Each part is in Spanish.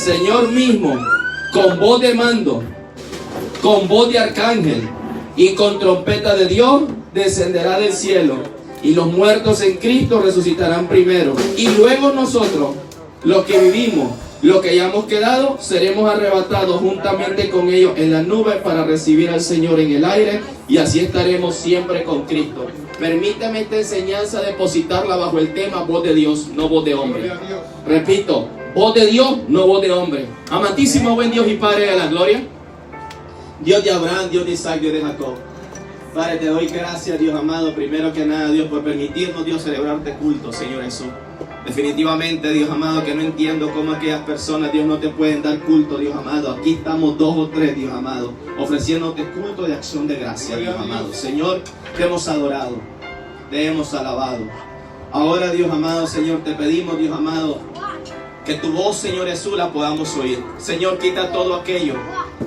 Señor mismo, con voz de mando, con voz de arcángel y con trompeta de Dios, descenderá del cielo, y los muertos en Cristo resucitarán primero, y luego nosotros, los que vivimos, los que hayamos quedado, seremos arrebatados juntamente con ellos en las nubes para recibir al Señor en el aire, y así estaremos siempre con Cristo. Permítame esta enseñanza depositarla bajo el tema voz de Dios, no voz de hombre. Repito, voz de Dios, no voz de hombre. Amantísimo buen Dios y Padre de la gloria, Dios de Abraham, Dios de Isaac, Dios de Jacob. Padre, te doy gracias, Dios amado, primero que nada, Dios, por permitirnos, Dios, celebrarte culto, Señor Jesús. Definitivamente, Dios amado, que no entiendo cómo aquellas personas, Dios, no te pueden dar culto, Dios amado. Aquí estamos 2 o 3, Dios amado, ofreciéndote culto de acción de gracia, Dios amado. Señor, te hemos adorado, te hemos alabado. Ahora, Dios amado, Señor, te pedimos, Dios amado, que tu voz, Señor Jesús, la podamos oír. Señor, quita todo aquello,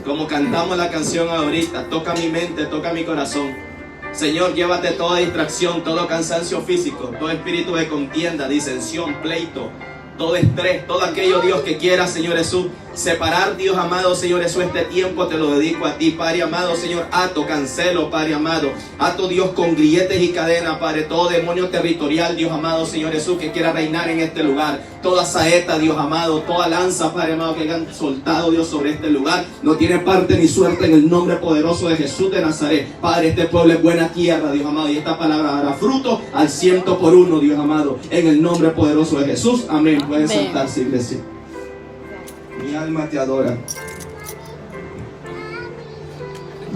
como cantamos la canción ahorita. Toca mi mente, toca mi corazón. Señor, llévate toda distracción, todo cansancio físico, todo espíritu de contienda, disensión, pleito, todo estrés, todo aquello, Dios, que quiera, Señor Jesús, separar, Dios amado, Señor Jesús, este tiempo te lo dedico a ti, Padre amado, Señor. Ato, cancelo, Padre amado, ato, Dios, con grilletes y cadenas, Padre, todo demonio territorial, Dios amado, Señor Jesús, que quiera reinar en este lugar, toda saeta, Dios amado, toda lanza, Padre amado, que hayan soltado, Dios, sobre este lugar, no tiene parte ni suerte en el nombre poderoso de Jesús de Nazaret. Padre, este pueblo es buena tierra, Dios amado, y esta palabra dará fruto al 100%, Dios amado, en el nombre poderoso de Jesús. Amén. Pueden sentarse, iglesia. Mi alma te adora.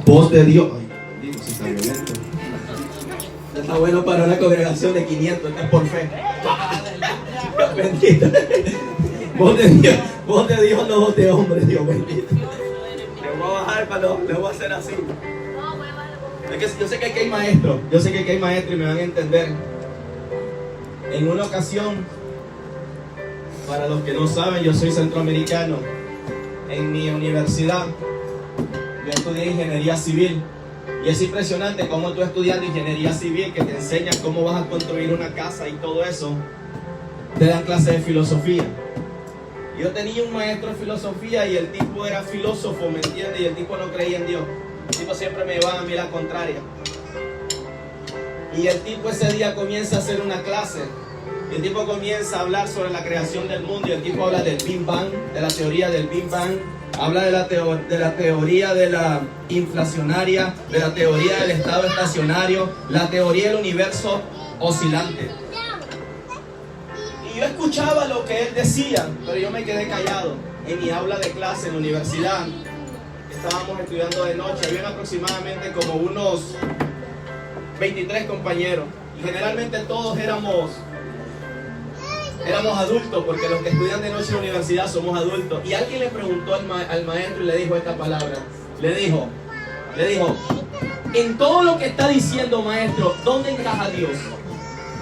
Voz de Dios. Ay, digo, si está violento. Está bueno para una congregación de 500, que es por fe. Bendito. Voz de Dios, no voz de hombre, Dios bendito. Le voy a bajar para le voy a hacer así. Es que yo sé que aquí hay maestros, y me van a entender. En una ocasión, para los que no saben, yo soy centroamericano. En mi universidad, yo estudié ingeniería civil. Y es impresionante cómo tú estudiando ingeniería civil, que te enseñan cómo vas a construir una casa y todo eso, te dan clases de filosofía. Yo tenía un maestro de filosofía y el tipo era filósofo, ¿me entiendes? Y el tipo no creía en Dios. El tipo siempre me llevaba a mí la contraria. Y el tipo ese día comienza a hacer una clase. Y el tipo comienza a hablar sobre la creación del mundo. Y el tipo habla del Big Bang, de la teoría del Big Bang. Habla de la teoría de la inflacionaria, de la teoría del estado estacionario, la teoría del universo oscilante. Y yo escuchaba lo que él decía, pero yo me quedé callado. En mi aula de clase en la universidad, estábamos estudiando de noche, habían aproximadamente como unos 23 compañeros. Y generalmente todos éramos adultos, porque los que estudian de noche en la universidad somos adultos. Y alguien le preguntó al maestro y le dijo esta palabra. Le dijo, en todo lo que está diciendo, maestro, ¿dónde encaja Dios?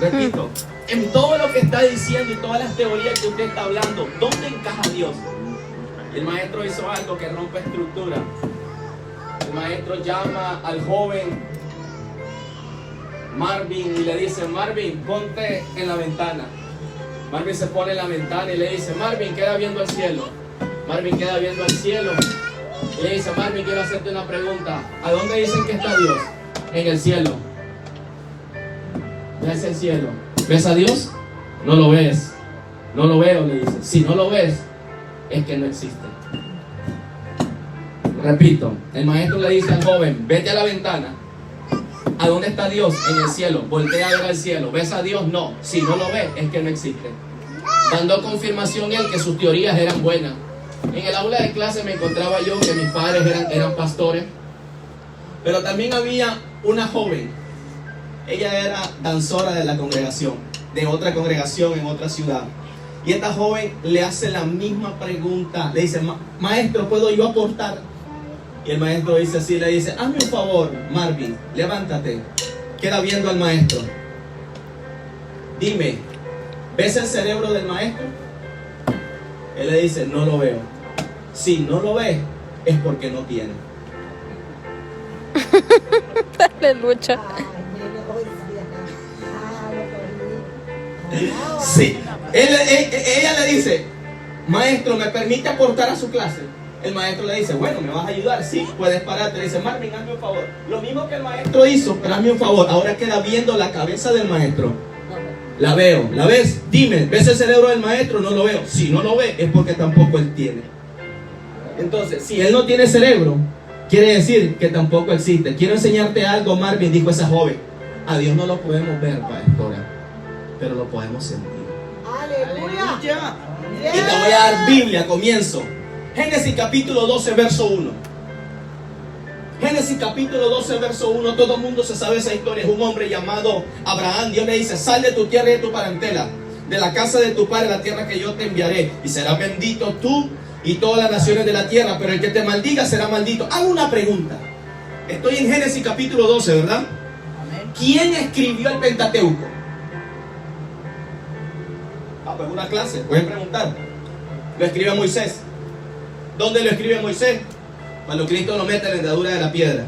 Repito, en todo lo que está diciendo y todas las teorías que usted está hablando, ¿dónde encaja Dios? Y el maestro hizo algo que rompe estructura. El maestro llama al joven Marvin y le dice: Marvin, ponte en la ventana. Marvin se pone en la ventana y le dice: Marvin, queda viendo al cielo. Marvin queda viendo al cielo y le dice: Marvin, quiero hacerte una pregunta. ¿A dónde dicen que está Dios? En el cielo. ¿Ves el cielo? ¿Ves a Dios? No lo ves. No lo veo, le dice. Si no lo ves, es que no existe. Repito, el maestro le dice al joven: vete a la ventana. ¿A dónde está Dios? En el cielo. Voltea a ver al cielo. ¿Ves a Dios? No. Si no lo ves, es que no existe. Dando confirmación él que sus teorías eran buenas. En el aula de clase me encontraba yo que mis padres eran pastores. Pero también había una joven. Ella era danzora de la congregación, de otra congregación en otra ciudad. Y esta joven le hace la misma pregunta. Le dice: maestro, ¿puedo yo aportar? Y el maestro dice así, le dice: hazme un favor, Marvin, levántate. Queda viendo al maestro. Dime, ¿ves el cerebro del maestro? Él le dice: no lo veo. Si no lo ves, es porque no tiene. Aleluya. Sí, ella le dice: maestro, ¿me permite aportar a su clase? El maestro le dice, bueno, ¿me vas a ayudar? Sí, puedes pararte. Le dice, Marvin, hazme un favor. Lo mismo que el maestro hizo, pero hazme un favor. Ahora queda viendo la cabeza del maestro. La veo, ¿la ves? Dime, ¿ves el cerebro del maestro? No lo veo. Si no lo ve, es porque tampoco él tiene. Entonces, si él no tiene cerebro, quiere decir que tampoco existe. Quiero enseñarte algo, Marvin, dijo esa joven. A Dios no lo podemos ver, pastora, pero lo podemos sentir. Aleluya. Y te voy a dar Biblia, comienzo. Génesis capítulo 12, verso 1. Génesis capítulo 12, verso 1. Todo el mundo se sabe esa historia. Es un hombre llamado Abraham. Dios le dice, sal de tu tierra y de tu parentela, de la casa de tu padre, la tierra que yo te enviaré. Y serás bendito tú y todas las naciones de la tierra, pero el que te maldiga será maldito. Hago una pregunta. Estoy en Génesis capítulo 12, ¿verdad? ¿Quién escribió el Pentateuco? Pues una clase, pueden preguntar. Lo escribe Moisés. ¿Dónde lo escribe Moisés? Cuando Cristo lo mete en la hendidura de la piedra,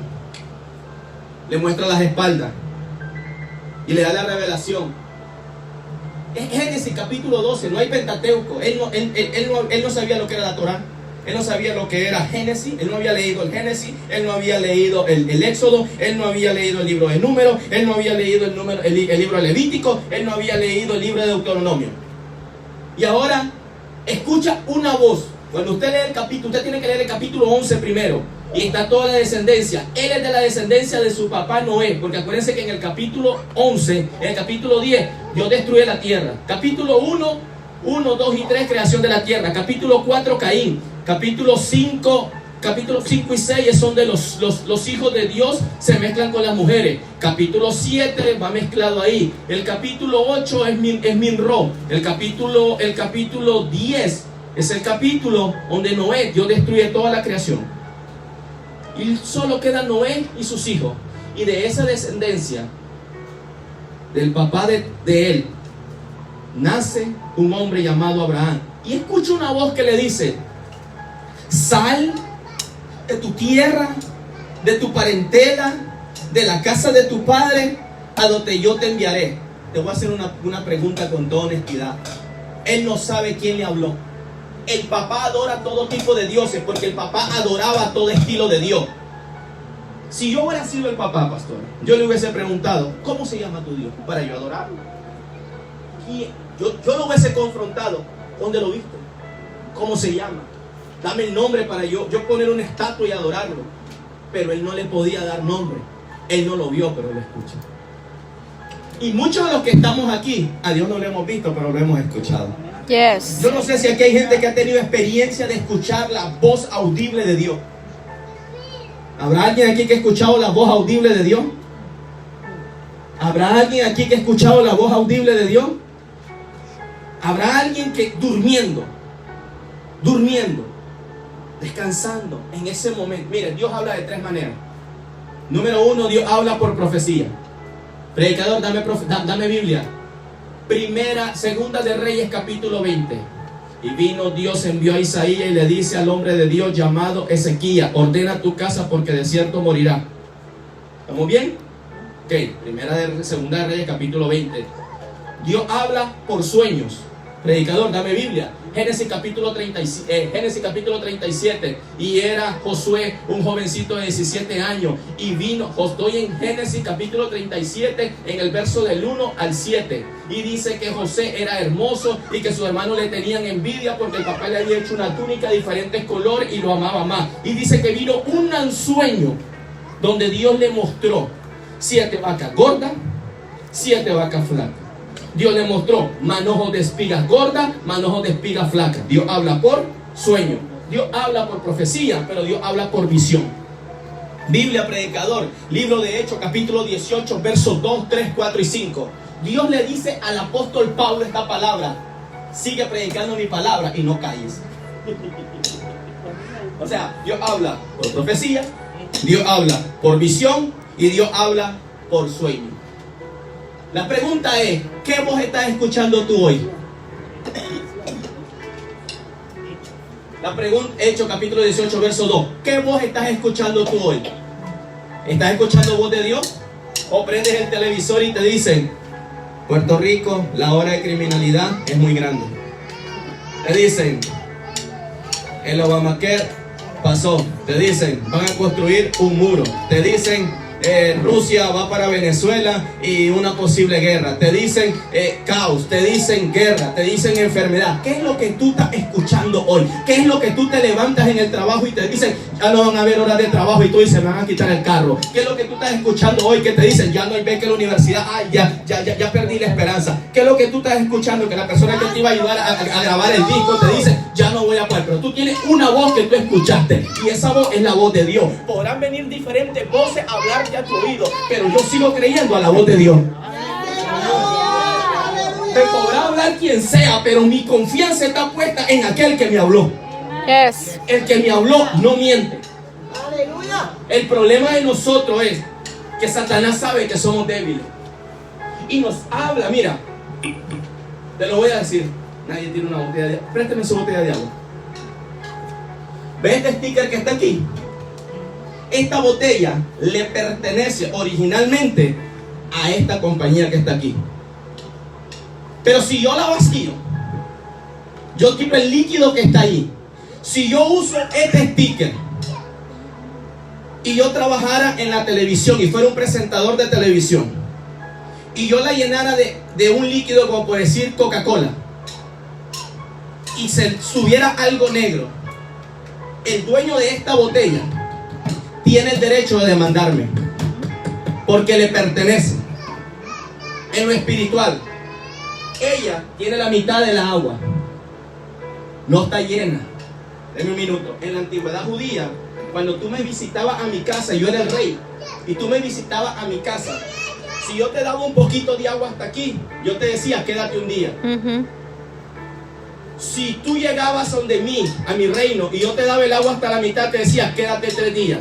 le muestra las espaldas y le da la revelación. Es Génesis capítulo 12, no hay Pentateuco. Él no sabía lo que era la Torá. Él no sabía lo que era Génesis. Él no había leído el Génesis. Él no había leído el Éxodo. Él no había leído el libro de Números. Él no había leído el libro Levítico. Él no había leído el libro de Deuteronomio. Y ahora escucha una voz. Cuando usted lee el capítulo, usted tiene que leer el capítulo 11 primero. Y está toda la descendencia. Él es de la descendencia de su papá Noé. Porque acuérdense que en el capítulo 11, en el capítulo 10, Dios destruye la tierra. Capítulo 1, 2 y 3, creación de la tierra. Capítulo 4, Caín. Capítulo 5 y 6 son de los hijos de Dios, se mezclan con las mujeres. Capítulo 7 va mezclado ahí. El capítulo 8 es Minró. El capítulo 10 es el capítulo donde Noé, Dios destruye toda la creación. Y solo queda Noé y sus hijos. Y de esa descendencia, del papá de él, nace un hombre llamado Abraham. Y escucha una voz que le dice, sal de tu tierra, de tu parentela, de la casa de tu padre, a donde yo te enviaré. Te voy a hacer una pregunta con toda honestidad. Él no sabe quién le habló. El papá adora todo tipo de dioses, porque el papá adoraba todo estilo de Dios. Si yo hubiera sido el papá, pastor, yo le hubiese preguntado, ¿cómo se llama tu Dios? Para yo adorarlo. Yo lo hubiese confrontado. ¿Dónde lo viste? ¿Cómo se llama? Dame el nombre para yo poner una estatua y adorarlo. Pero él no le podía dar nombre. Él no lo vio, pero lo escucha. Y muchos de los que estamos aquí, a Dios no lo hemos visto, pero lo hemos escuchado. Yes. Yo no sé si aquí hay gente que ha tenido experiencia de escuchar la voz audible de Dios. ¿Habrá alguien aquí que ha escuchado la voz audible de Dios? ¿Habrá alguien aquí que ha escuchado la voz audible de Dios? ¿Habrá alguien que durmiendo, descansando en ese momento? Mire, Dios habla de tres maneras. Número uno, Dios habla por profecía. Predicador, dame Biblia. Segunda de Reyes, capítulo 20. Y vino Dios, envió a Isaías y le dice al hombre de Dios llamado Ezequías, ordena tu casa porque de cierto morirá. ¿Estamos bien? Ok, segunda de Reyes, capítulo 20. Dios habla por sueños. Predicador, dame Biblia. Génesis capítulo 37. Y era Josué un jovencito de 17 años. Y vino, estoy en Génesis capítulo 37, en el verso del 1 al 7. Y dice que José era hermoso y que sus hermanos le tenían envidia porque el papá le había hecho una túnica de diferentes colores y lo amaba más. Y dice que vino un sueño donde Dios le mostró 7 vacas gordas, 7 vacas flacas. Dios le mostró manojos de espigas gordas, manojos de espigas flacas. Dios habla por sueño. Dios habla por profecía, pero Dios habla por visión. Biblia, predicador, libro de Hechos, capítulo 18, versos 2, 3, 4 y 5. Dios le dice al apóstol Pablo esta palabra: sigue predicando mi palabra y no calles. O sea, Dios habla por profecía, Dios habla por visión y Dios habla por sueño. La pregunta es, ¿qué voz estás escuchando tú hoy? La pregunta, Hechos capítulo 18, verso 2. ¿Qué voz estás escuchando tú hoy? ¿Estás escuchando voz de Dios? ¿O prendes el televisor y te dicen, Puerto Rico, la hora de criminalidad es muy grande? Te dicen, el Obamacare pasó. Te dicen, van a construir un muro. Te dicen, Rusia va para Venezuela y una posible guerra. Te dicen caos, te dicen guerra, te dicen enfermedad. ¿Qué es lo que tú estás escuchando hoy? ¿Qué es lo que tú te levantas en el trabajo y te dicen, ya no van a haber horas de trabajo y tú dices, me van a quitar el carro? ¿Qué es lo que tú estás escuchando hoy que te dicen, ya no hay beca en la universidad? Ay, ya perdí la esperanza. ¿Qué es lo que tú estás escuchando? Que la persona que te iba a ayudar a grabar el disco te dice, ya no voy a poder. Pero tú tienes una voz que tú escuchaste y esa voz es la voz de Dios. Podrán venir diferentes voces a hablarte a tu oído, pero yo sigo creyendo a la voz de Dios. Me podrá hablar quien sea, pero mi confianza está puesta en aquel que me habló. Yes. El que me habló no miente. Aleluya. El problema de nosotros es que Satanás sabe que somos débiles y nos habla. Mira, te lo voy a decir. Nadie tiene una botella de agua. Préstame su botella de agua. ¿Ves este sticker que está aquí? Esta botella le pertenece originalmente a esta compañía que está aquí. Pero si yo la vacío, yo quito el líquido que está ahí. Si yo uso este sticker y yo trabajara en la televisión y fuera un presentador de televisión y yo la llenara de un líquido como por decir Coca-Cola y se subiera algo negro, el dueño de esta botella tiene el derecho de demandarme porque le pertenece. En lo espiritual, ella tiene la mitad de la agua, no está llena. Deme un minuto. En la antigüedad judía, cuando tú me visitabas a mi casa, yo era el rey y tú me visitabas a mi casa, si yo te daba un poquito de agua hasta aquí, yo te decía, quédate un día. Si tú llegabas donde mí, a mi reino, y yo te daba el agua hasta la mitad, te decía, quédate 3 días.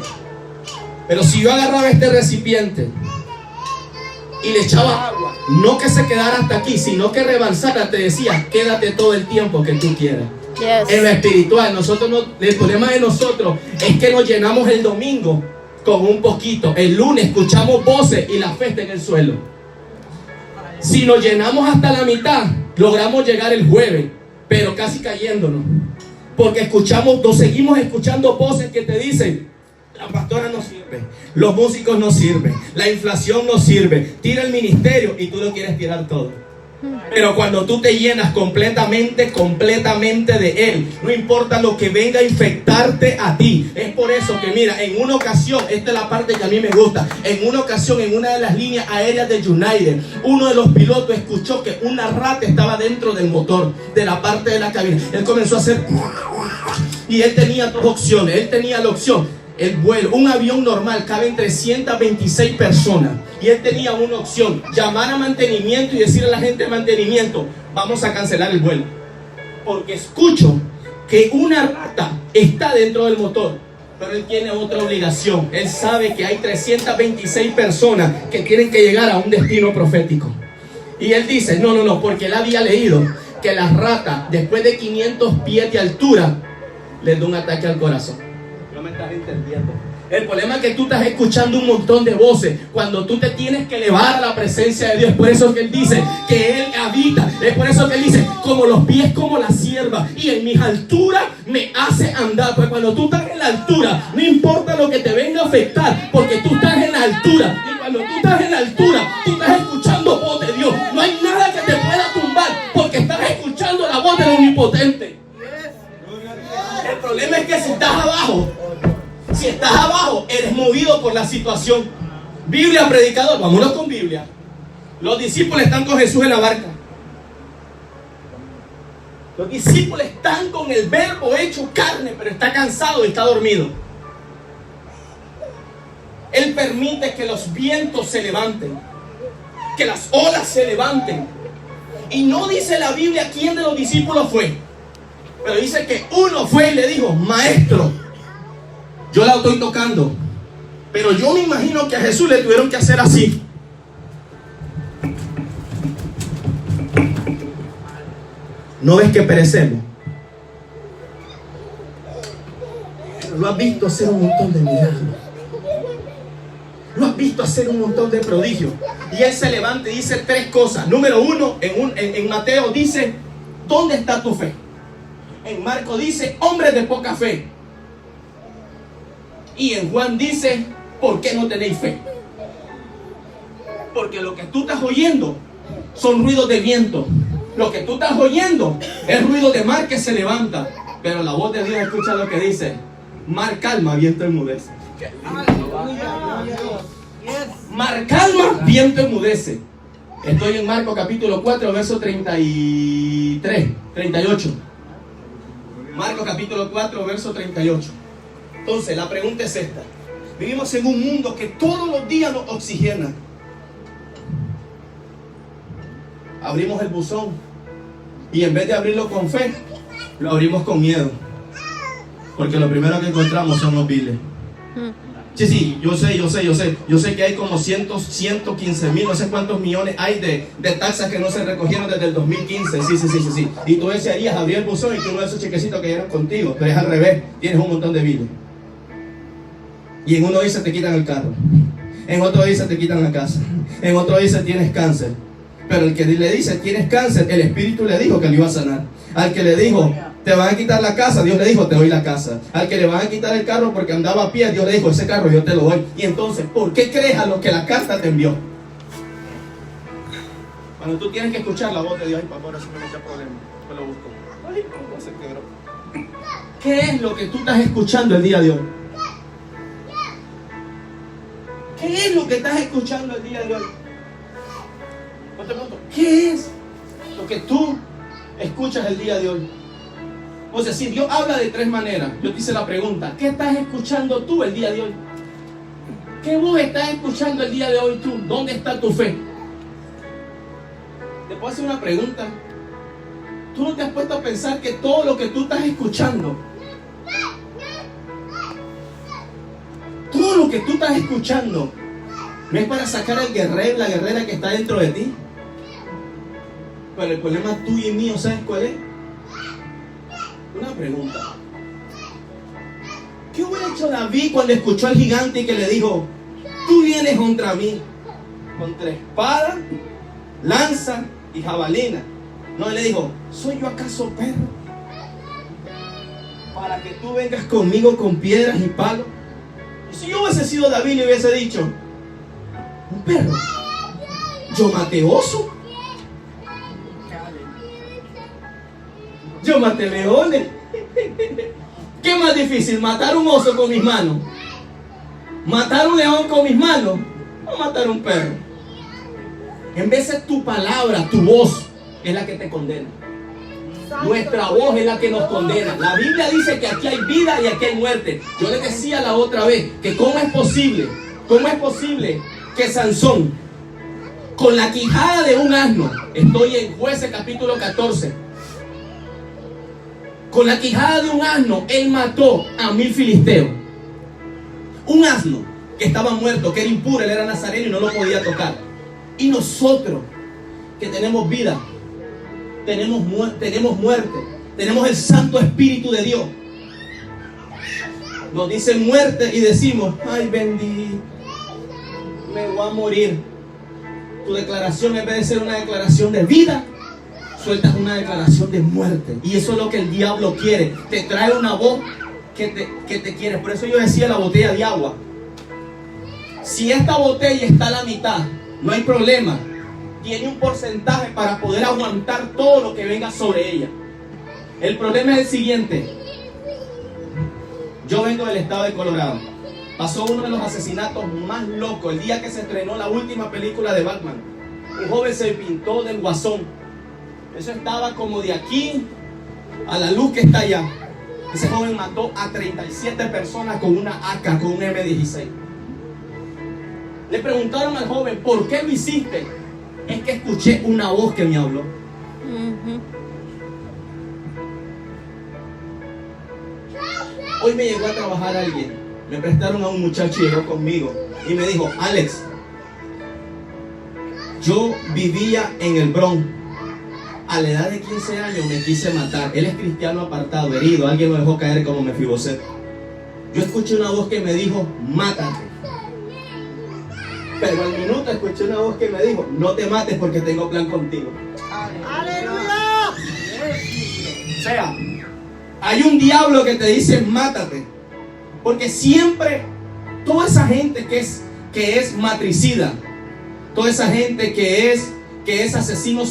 Pero si yo agarraba este recipiente y le echaba agua, no que se quedara hasta aquí, sino que rebalsara, te decía, quédate todo el tiempo que tú quieras. Yes. En lo espiritual, el problema de nosotros es que nos llenamos el domingo con un poquito. El lunes escuchamos voces y la fe está en el suelo. Si nos llenamos hasta la mitad, logramos llegar el jueves, pero casi cayéndonos. Porque seguimos escuchando voces que te dicen, la pastora no sirve, los músicos no sirven, la inflación no sirve, tira el ministerio y tú lo quieres tirar todo. Pero cuando tú te llenas completamente de Él, no importa lo que venga a infectarte a ti. Es por eso que mira, en una ocasión, esta es la parte que a mí me gusta, en una ocasión en una de las líneas aéreas de United, uno de los pilotos escuchó que una rata estaba dentro del motor, de la parte de la cabina. Él comenzó a hacer y él tenía 2 opciones. Él tenía la opción, el vuelo, un avión normal caben 326 personas y él tenía una opción, llamar a mantenimiento y decirle a la gente de mantenimiento, vamos a cancelar el vuelo porque escucho que una rata está dentro del motor. Pero él tiene otra obligación. Él sabe que hay 326 personas que tienen que llegar a un destino profético y él dice, no, porque él había leído que las ratas después de 500 pies de altura les da un ataque al corazón. No me estás entendiendo. El problema es que tú estás escuchando un montón de voces cuando tú te tienes que elevar a la presencia de Dios. Por eso que Él dice que Él habita. Es por eso que Él dice, como los pies como la sierva, y en mis alturas me hace andar. Pues cuando tú estás en la altura, no importa lo que te venga a afectar, porque tú estás en la altura. Y cuando tú estás en la altura, tú estás escuchando voz de Dios. No hay nada que te pueda tumbar, porque estás escuchando la voz del Omnipotente. El problema es que si estás abajo, eres movido por la situación. Biblia, predicador, vámonos con Biblia. Los discípulos están con Jesús en la barca. Los discípulos están con el verbo hecho carne, pero está cansado y está dormido. Él permite que los vientos se levanten, que las olas se levanten. Y no dice la Biblia quién de los discípulos fue, pero dice que uno fue y le dijo, maestro, yo la estoy tocando, pero yo me imagino que a Jesús le tuvieron que hacer así. ¿No ves que perecemos? Lo has visto hacer un montón de milagros. Lo has visto hacer un montón de prodigios. Y él se levanta y dice 3 cosas. Número 1, en Mateo dice, ¿dónde está tu fe? En Marcos dice, hombres de poca fe. Y en Juan dice, ¿por qué no tenéis fe? Porque lo que tú estás oyendo son ruidos de viento. Lo que tú estás oyendo es ruido de mar que se levanta. Pero la voz de Dios, escucha lo que dice: mar calma, viento enmudece. Mar calma, viento enmudece. Estoy en Marcos capítulo 4, verso 33, 38. Marcos capítulo 4, verso 38. Entonces, la pregunta es esta. Vivimos en un mundo que todos los días nos oxigena. Abrimos el buzón y en vez de abrirlo con fe, lo abrimos con miedo. Porque lo primero que encontramos son los biles. Sí, yo sé que hay como 115 mil, no sé cuántos millones hay de taxas que no se recogieron desde el 2015. Sí. Y tú desearías abrir el buzón y que uno de esos chequecitos que llegan contigo, pero es al revés, tienes un montón de biles. Y en uno dice te quitan el carro, en otro dice te quitan la casa, en otro dice tienes cáncer. Pero el que le dice tienes cáncer, el Espíritu le dijo que lo iba a sanar. Al que le dijo te van a quitar la casa, Dios le dijo te doy la casa. Al que le van a quitar el carro porque andaba a pie, Dios le dijo ese carro yo te lo doy. Y entonces, ¿por qué crees a lo que la carta te envió? Cuando tú tienes que escuchar la voz de Dios, ay papá, ahora sí me echa problema, yo lo busco. Ay, ¿cómo se quebró? ¿Qué es lo que tú estás escuchando el día de hoy? ¿Qué es lo que estás escuchando el día de hoy? No te pregunto, ¿qué es lo que tú escuchas el día de hoy? O sea, si Dios habla de tres maneras, yo te hice la pregunta, ¿qué estás escuchando tú el día de hoy? ¿Qué voz estás escuchando el día de hoy tú? ¿Dónde está tu fe? Te puedo hacer una pregunta. ¿Tú no te has puesto a pensar que todo lo que tú estás escuchando, todo lo que tú estás escuchando, no es para sacar al guerrero, la guerrera que está dentro de ti? Pero el problema tuyo y mío, ¿sabes cuál es? Una pregunta. ¿Qué hubiera hecho David cuando escuchó al gigante y que le dijo, tú vienes contra mí, contra espada, lanza y jabalina? No, le dijo, ¿soy yo acaso perro? Para que tú vengas conmigo con piedras y palos. Y si yo hubiese sido David le hubiese dicho, un perro, yo maté oso, yo maté leones. ¿Qué es más difícil? ¿Matar un oso con mis manos? ¿Matar un león con mis manos? ¿O matar un perro? En vez de tu palabra, tu voz es la que te condena. Nuestra voz es la que nos condena. La Biblia dice que aquí hay vida y aquí hay muerte. Yo les decía la otra vez que cómo es posible que Sansón, con la quijada de un asno, estoy en Jueces capítulo 14, con la quijada de un asno, él mató a 1000 filisteos. Un asno que estaba muerto, que era impuro, él era nazareno y no lo podía tocar. Y nosotros, que tenemos vida, tenemos muerte, tenemos el Santo Espíritu de Dios, nos dicen muerte y decimos, ay bendito, me voy a morir. Tu declaración, en vez de ser una declaración de vida, sueltas una declaración de muerte. Y eso es lo que el diablo quiere. Te trae una voz que te quiere. Por eso yo decía la botella de agua. Si esta botella está a la mitad, no hay problema. Tiene un porcentaje para poder aguantar todo lo que venga sobre ella. El problema es el siguiente. Yo vengo del estado de Colorado. Pasó uno de los asesinatos más locos el día que se estrenó la última película de Batman. Un joven se pintó del Guasón. Eso estaba como de aquí a la luz que está allá. Ese joven mató a 37 personas con una AK, con un M16. Le preguntaron al joven, ¿por qué lo hiciste? Es que escuché una voz que me habló. Hoy me llegó a trabajar alguien. Me prestaron a un muchacho y llegó conmigo y me dijo, Alex, yo vivía en el Bronx. A la edad de 15 años me quise matar. Él es cristiano apartado, herido. Alguien lo dejó caer como Mefiboset. Yo escuché una voz que me dijo, mátate. Pero al minuto escuché una voz que me dijo, no te mates porque tengo plan contigo. ¡Aleluya! O sea, Hay un diablo que te dice mátate. Porque siempre, toda esa gente que es matricida, toda esa gente que es asesino,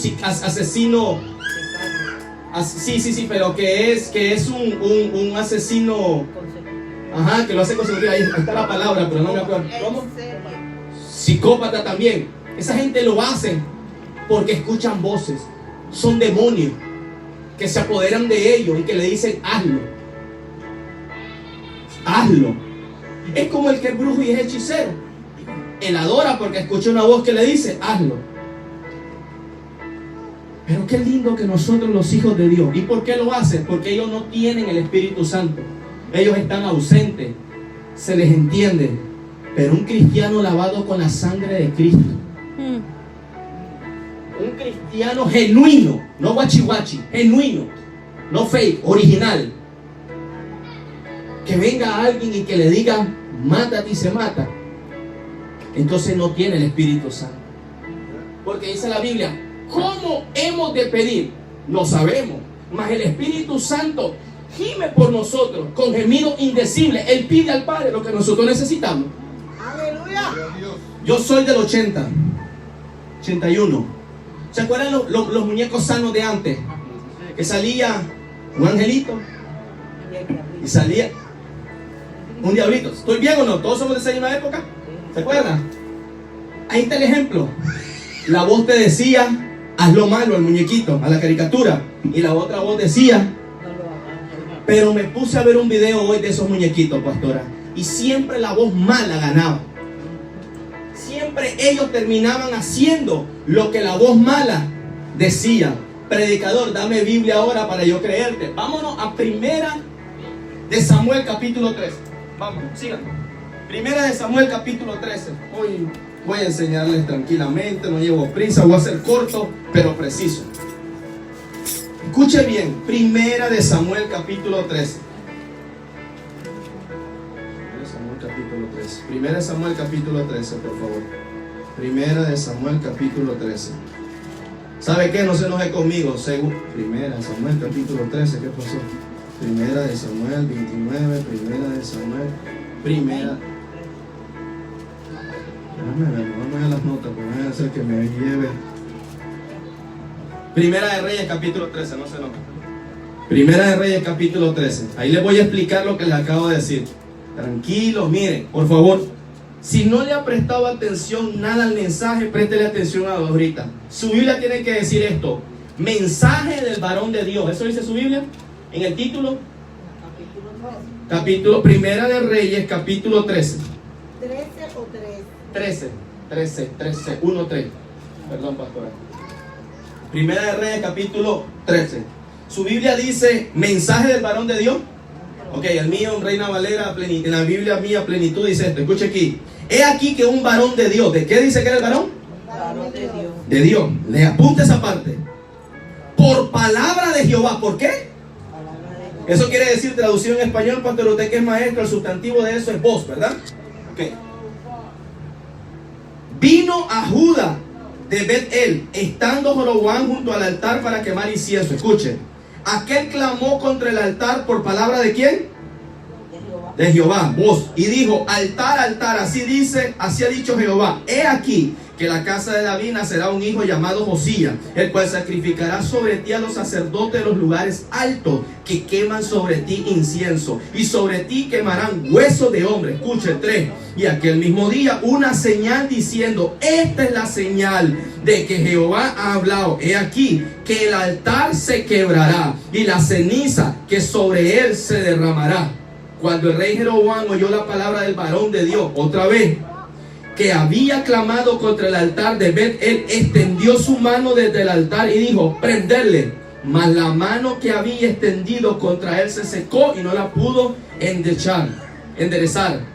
pero que es un asesino, que lo hace consecutivo. Ahí está la palabra, pero no me acuerdo. ¿Cómo? Psicópata también. Esa gente lo hace porque escuchan voces. Son demonios que se apoderan de ellos y que le dicen hazlo. Hazlo. Es como el que es brujo y es hechicero. Él adora porque escucha una voz que le dice hazlo. Pero qué lindo que nosotros, los hijos de Dios. ¿Y por qué lo hacen? Porque ellos no tienen el Espíritu Santo. Ellos están ausentes. Se les entiende. Pero un cristiano lavado con la sangre de Cristo, un cristiano genuino, no guachi, genuino, no fake, original, que venga alguien y que le diga mátate y se mata, entonces no tiene el Espíritu Santo. Porque dice la Biblia, ¿cómo hemos de pedir? No sabemos, mas el Espíritu Santo gime por nosotros con gemido indecible. Él pide al Padre lo que nosotros necesitamos. Aleluya. Yo soy del 81. ¿Se acuerdan los muñecos sanos de antes? Que salía un angelito y salía un diablito. ¿Estoy bien o no? ¿Todos somos de esa misma época? ¿Se acuerdan? Ahí está el ejemplo. La voz te decía, haz lo malo al muñequito, a la caricatura. Y la otra voz decía, pero me puse a ver un video hoy de esos muñequitos, pastora. Y siempre la voz mala ganaba. Siempre ellos terminaban haciendo lo que la voz mala decía. Predicador, dame Biblia ahora para yo creerte. Vámonos a Primera de Samuel capítulo 13. Vamos, sigan. Primera de Samuel capítulo 13. Hoy voy a enseñarles tranquilamente, no llevo prisa, voy a ser corto pero preciso. Escuche bien, Primera de Samuel capítulo 13. Primera de Samuel capítulo 13, por favor. Primera de Samuel capítulo 13. ¿Sabe qué? No se enoje conmigo. Primera de Samuel capítulo 13, ¿qué pasó? Primera de Samuel 29, Primera de Samuel, Primera. Vamos a las notas, porque voy a hacer que me lleve. Primera de Reyes capítulo 13, no se enoje. Primera de Reyes capítulo 13. Ahí les voy a explicar lo que les acabo de decir. Tranquilos, miren, por favor. Si no le ha prestado atención nada al mensaje, préstele atención ahorita. Su Biblia tiene que decir esto: mensaje del varón de Dios. ¿Eso dice su Biblia? En el título. Capítulo Primera de Reyes, capítulo 13. 13 o 3. 13, 1, 3. Perdón, pastora. Primera de Reyes, capítulo 13. Su Biblia dice mensaje del varón de Dios. Ok, el mío en Reina Valera, en la Biblia mía plenitud dice esto. Escuche aquí. He aquí que un varón de Dios. ¿De qué dice que era el varón? Varón de Dios. De Dios. Le apunta esa parte. Por palabra de Jehová. ¿Por qué? Eso quiere decir, traducido en español, pastor, usted que es maestro, el sustantivo de eso es voz, ¿verdad? Ok. Vino a Judá de Bet-el, estando Jeroboam junto al altar para quemar incienso. Escuche. Aquel clamó contra el altar por palabra de ¿quién? De Jehová, voz. Y dijo, altar, altar, así ha dicho Jehová. He aquí que la casa de David nacerá un hijo llamado Josías, el cual sacrificará sobre ti a los sacerdotes de los lugares altos que queman sobre ti incienso, y sobre ti quemarán huesos de hombre. Escuche, 3. Y aquel mismo día una señal diciendo, esta es la señal de que Jehová ha hablado. He aquí que el altar se quebrará y la ceniza que sobre él se derramará. Cuando el rey Jeroboam oyó la palabra del varón de Dios, otra vez, que había clamado contra el altar de Bet-el, extendió su mano desde el altar y dijo, prenderle. Mas la mano que había extendido contra él se secó y no la pudo enderezar.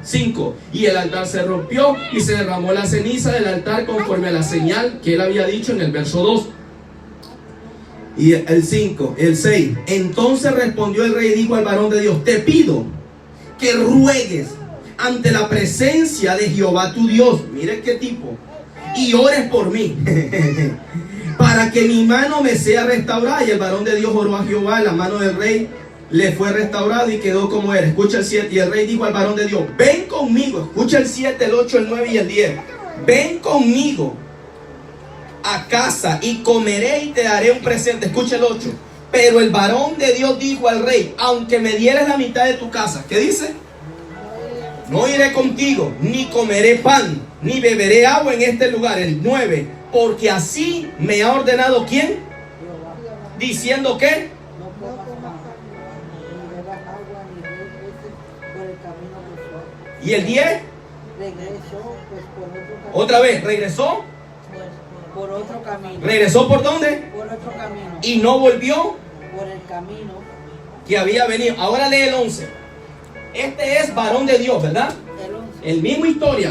5. Y el altar se rompió y se derramó la ceniza del altar conforme a la señal que él había dicho en el verso 2. Y el 6. Entonces respondió el rey y dijo al varón de Dios, te pido que ruegues ante la presencia de Jehová tu Dios, mire qué tipo, y ores por mí, para que mi mano me sea restaurada. Y el varón de Dios oró a Jehová, la mano del rey le fue restaurado y quedó como era. Escucha el 7. Y el rey dijo al varón de Dios: ven conmigo. Escucha el 7, el 8, el 9 y el 10. Ven conmigo a casa y comeré y te daré un presente. Escucha el 8. Pero el varón de Dios dijo al rey: aunque me dieras la mitad de tu casa. ¿Qué dice? No iré contigo, ni comeré pan, ni beberé agua en este lugar. El 9. Porque así me ha ordenado ¿quién? Diciendo que No comas pan, ni bebas agua, ni regreses por el camino que fue. ¿Y el 10? Regresó pues por otro camino. Otra vez, regresó. Por otro camino. ¿Regresó por dónde? Por otro camino. Y no volvió Por el camino. que había venido. Ahora lee el 11. Este es varón de Dios, ¿verdad? El 11.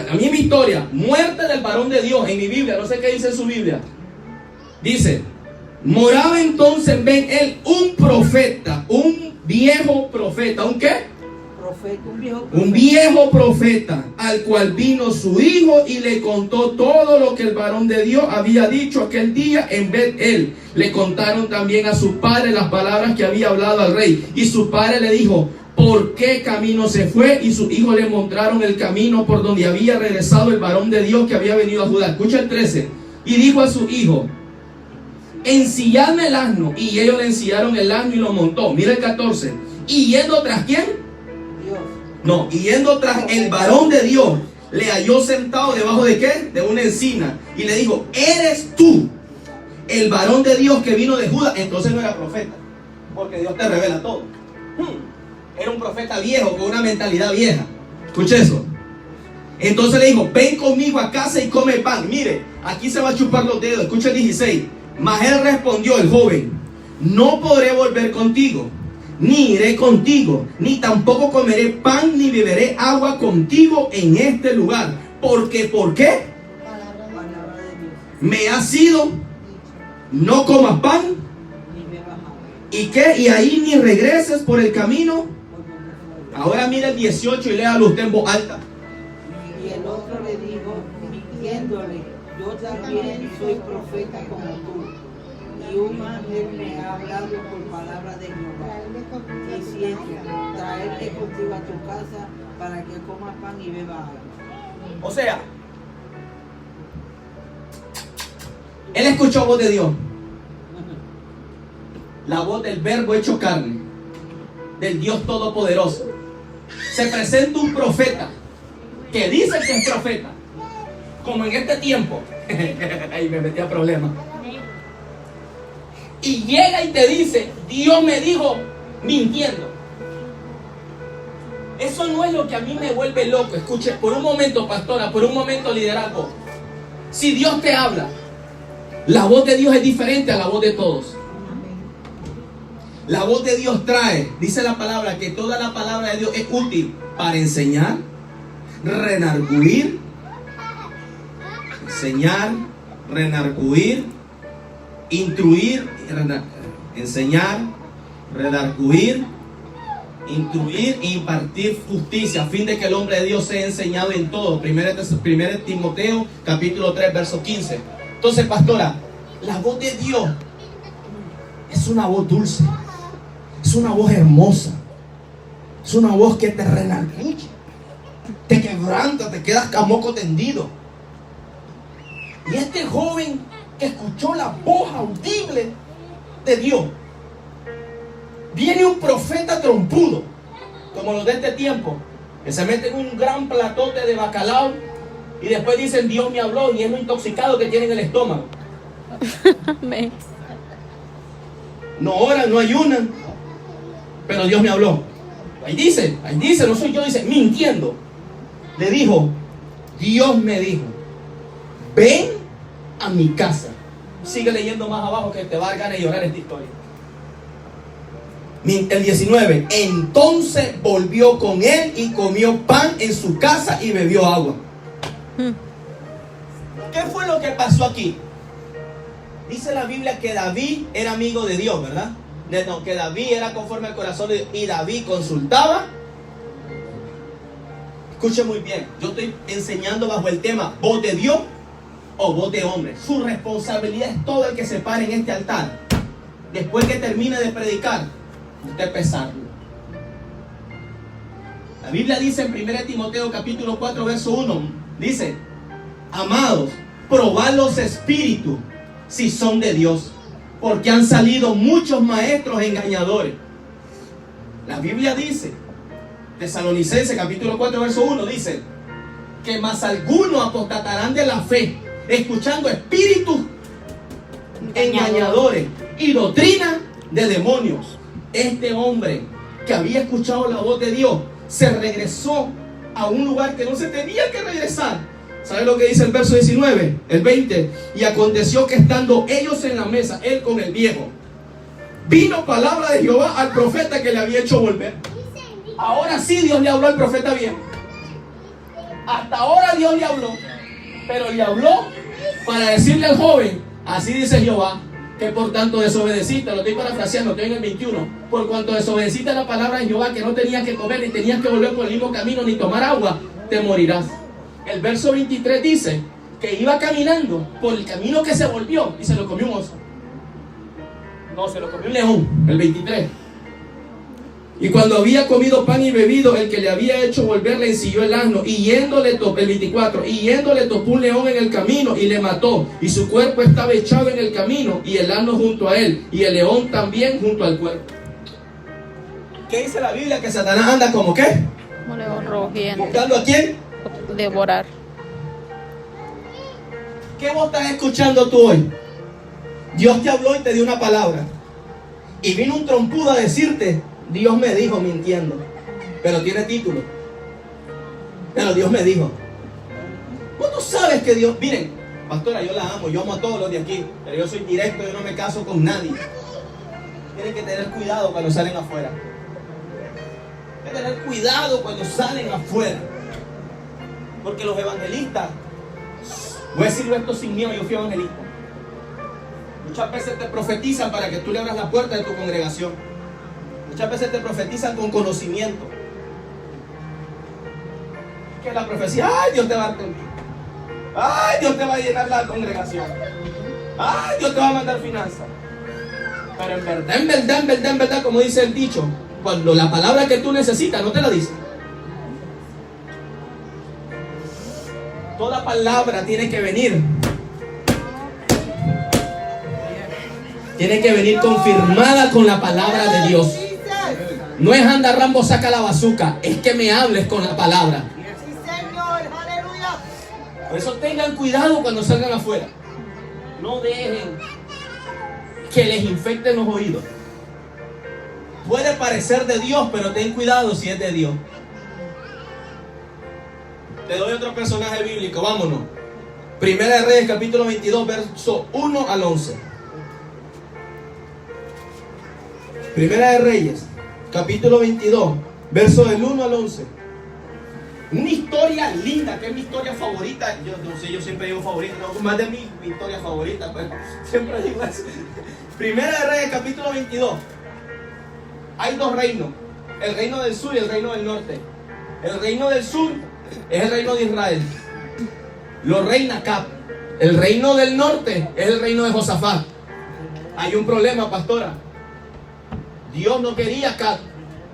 La misma historia. Muerte del varón de Dios en mi Biblia. No sé qué dice en su Biblia. Dice: moraba entonces en él un profeta, un viejo profeta. ¿Un qué? Profeta, un viejo profeta. Un viejo profeta, al cual vino su hijo y le contó todo lo que el varón de Dios había dicho aquel día en Betel. Le contaron también a su padre las palabras que había hablado al rey. Y su padre le dijo: ¿por qué camino se fue? Y sus hijos le mostraron el camino por donde había regresado el varón de Dios que había venido a Judá. Escucha el 13. Y dijo a su hijo: ensilladme el asno. Y ellos le ensillaron el asno y lo montó. Mira el 14. Y yendo tras ¿quién? Dios. No, y yendo tras el varón de Dios, le halló sentado debajo de ¿qué? De una encina. Y le dijo: ¿eres tú el varón de Dios que vino de Judá? Entonces no era profeta, porque Dios te revela todo. Era un profeta viejo con una mentalidad vieja. Escucha eso. Entonces le dijo: ven conmigo a casa y come pan. Mire, aquí se va a chupar los dedos. Escucha el 16. Mas él respondió, el joven: no podré volver contigo, ni iré contigo, ni tampoco comeré pan, ni beberé agua contigo en este lugar. Porque, ¿por qué? Palabra de Dios. Me ha sido: no comas pan. Ni bebas agua. ¿Y qué? Y ahí ni regreses por el camino. Por donde fue. Ahora mira el 18 y léalo usted en voz alta. Y el otro le dijo, mintiéndole: yo también soy profeta como tú. Y un ángel me ha hablado por palabra de Jehová, diciendo: traeré contigo a tu casa para que comas pan y bebas agua. O sea, él escuchó voz de Dios, la voz del verbo hecho carne, del Dios todopoderoso. Se presenta un profeta que dice que es profeta, como en este tiempo. Ahí me metí a problemas. Y llega y te dice: Dios me dijo, mintiendo. Eso no es lo que a mí me vuelve loco. Escuche, por un momento, pastora, por un momento, liderazgo. Si Dios te habla, la voz de Dios es diferente a la voz de todos. La voz de Dios trae, dice la palabra, que toda la palabra de Dios es útil para enseñar, redarguir, instruir, enseñar, redarguir, instruir e impartir justicia, a fin de que el hombre de Dios sea enseñado en todo. 1 Timoteo capítulo 3 verso 15. Entonces, pastora, la voz de Dios es una voz dulce, es una voz hermosa, es una voz que te redarguye, te quebranta, te quedas camoco tendido. Y este joven que escuchó la voz audible de Dios, viene un profeta trompudo, como los de este tiempo, que se meten en un gran platote de bacalao y después dicen: Dios me habló, y es lo intoxicado que tienen en el estómago. Amén. No oran, no ayunan, pero Dios me habló. Ahí dice, no soy yo, dice, mintiendo. Le dijo: Dios me dijo, ven a mi casa. Sigue leyendo más abajo que te va a dar ganas de llorar esta historia. El 19. Entonces volvió con él y comió pan en su casa y bebió agua. ¿Qué fue lo que pasó aquí? Dice la Biblia que David era amigo de Dios, ¿verdad? No, que David era conforme al corazón de Dios, y David consultaba. Escuche muy bien, yo estoy enseñando bajo el tema voz de Dios o voz de hombre. Su responsabilidad es todo el que se pare en este altar. Después que termine de predicar, usted pesarlo. La Biblia dice en 1 Timoteo capítulo 4 verso 1, dice: amados, probad los espíritus si son de Dios, porque han salido muchos maestros engañadores. La Biblia dice, Tesalonicenses capítulo 4 verso 1, dice que más algunos apostatarán de la fe, escuchando espíritus engañadores y doctrina de demonios. Este hombre que había escuchado la voz de Dios se regresó a un lugar que no se tenía que regresar. ¿Sabe lo que dice el verso 19? El 20. Y aconteció que estando ellos en la mesa, él con el viejo, vino palabra de Jehová al profeta que le había hecho volver. Ahora sí Dios le habló al profeta viejo. Hasta ahora Dios le habló, pero le habló para decirle al joven: así dice Jehová, que por tanto desobedeciste, lo estoy parafraseando, estoy en el 21, por cuanto desobedeciste la palabra de Jehová, que no tenías que comer, ni tenías que volver por el mismo camino, ni tomar agua, te morirás. El verso 23 dice que iba caminando por el camino que se volvió y se lo comió un oso. No, se lo comió un león, el 23. Y cuando había comido pan y bebido, el que le había hecho volver le ensilló el asno, y yéndole topó, el 24, y yéndole topó un león en el camino y le mató, y su cuerpo estaba echado en el camino, y el asno junto a él, y el león también junto al cuerpo. ¿Qué dice la Biblia? Que Satanás anda como ¿qué? Como león rugiente. ¿Buscando a quién? Devorar. ¿Qué vos estás escuchando tú hoy? Dios te habló y te dio una palabra, y vino un trompudo a decirte: Dios me dijo, mintiendo, pero tiene título. Pero Dios me dijo. ¿Cómo tú sabes que Dios? Miren, pastora, yo la amo, yo amo a todos los de aquí, pero yo soy directo, yo no me caso con nadie. Tienen que tener cuidado cuando salen afuera. Tienen que tener cuidado cuando salen afuera, porque los evangelistas, voy a decirlo esto sin miedo, yo fui evangelista. Muchas veces te profetizan para que tú le abras la puerta de tu congregación. Muchas veces te profetizan con conocimiento. Que la profecía: ay, Dios te va a atender. Ay, Dios te va a llenar la congregación. Ay, Dios te va a mandar finanzas. Pero en verdad, como dice el dicho, cuando la palabra que tú necesitas no te la dice. Toda palabra tiene que venir. Tiene que venir confirmada con la palabra de Dios. No es anda Rambo saca la bazuca, es que me hables con la palabra. Por eso tengan cuidado cuando salgan afuera. No dejen que les infecten los oídos. Puede parecer de Dios, pero ten cuidado si es de Dios. Te doy otro personaje bíblico, vámonos. Primera de Reyes, capítulo 22, verso 1 al 11. Primera de Reyes, capítulo 22, verso del 1 al 11. Una historia linda, que es mi historia favorita. Yo no sé, yo siempre digo favorita, no, más de mi historia favorita, pues siempre digo eso. Primera de Reyes, capítulo 22. Hay dos reinos, el reino del sur y el reino del norte. El reino del sur es el reino de Israel, lo reina Acab. El reino del norte es el reino de Josafat. Hay un problema, pastora. Dios no quería Acab,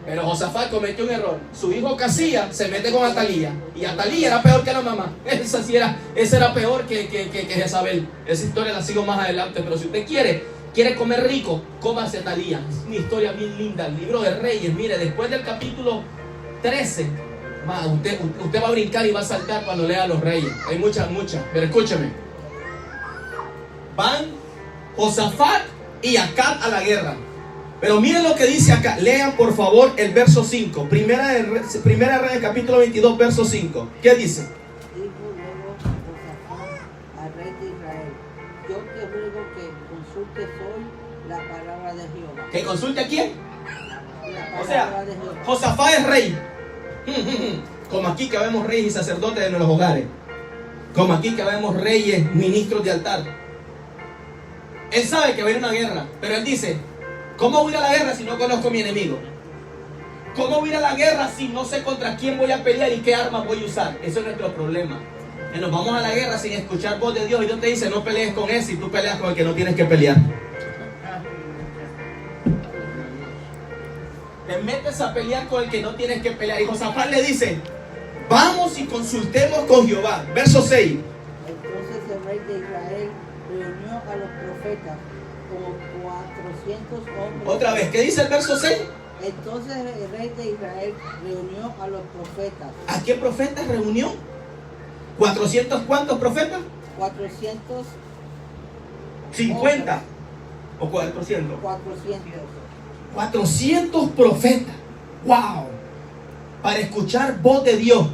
pero Josafat cometió un error. Su hijo Casía se mete con Atalía, y Atalía era peor que la mamá. Esa era peor que Jezabel. Esa historia la sigo más adelante, pero si usted quiere comer rico, cómase Atalía. Es una historia bien linda. El libro de Reyes, mire, después del capítulo 13, usted va a brincar y va a saltar cuando lea los Reyes. Hay muchas, pero escúcheme. Van Josafat y Acab a la guerra. Pero miren lo que dice acá. Lean por favor el verso 5. Primera de Reyes, capítulo 22, verso 5. ¿Qué dice? Dijo luego Josafat al rey de Israel: yo te ruego que consultes hoy la palabra de Jehová. ¿Que consulte a quién? La O sea, palabra de Jehová. Josafat es rey. Como aquí que vemos reyes y sacerdotes en los hogares. Como aquí que vemos reyes, ministros de altar. Él sabe que va a ir a una guerra, pero él dice: ¿cómo voy a ir a la guerra si no conozco a mi enemigo? ¿Cómo voy a ir a la guerra si no sé contra quién voy a pelear y qué armas voy a usar? Eso es nuestro problema. Que nos vamos a la guerra sin escuchar voz de Dios, y Dios te dice: no pelees con ese, y tú peleas con el que no tienes que pelear. Te metes a pelear con el que no tienes que pelear. Y Josafat le dice, vamos y consultemos con Jehová. Verso 6. Entonces el rey de Israel reunió a los profetas, como 400 hombres. Otra vez, ¿qué dice el verso 6? Entonces el rey de Israel reunió a los profetas. ¿A qué profetas reunió? ¿400 cuántos profetas? 50 o 400. 400 profetas. ¡Wow! Para escuchar voz de Dios.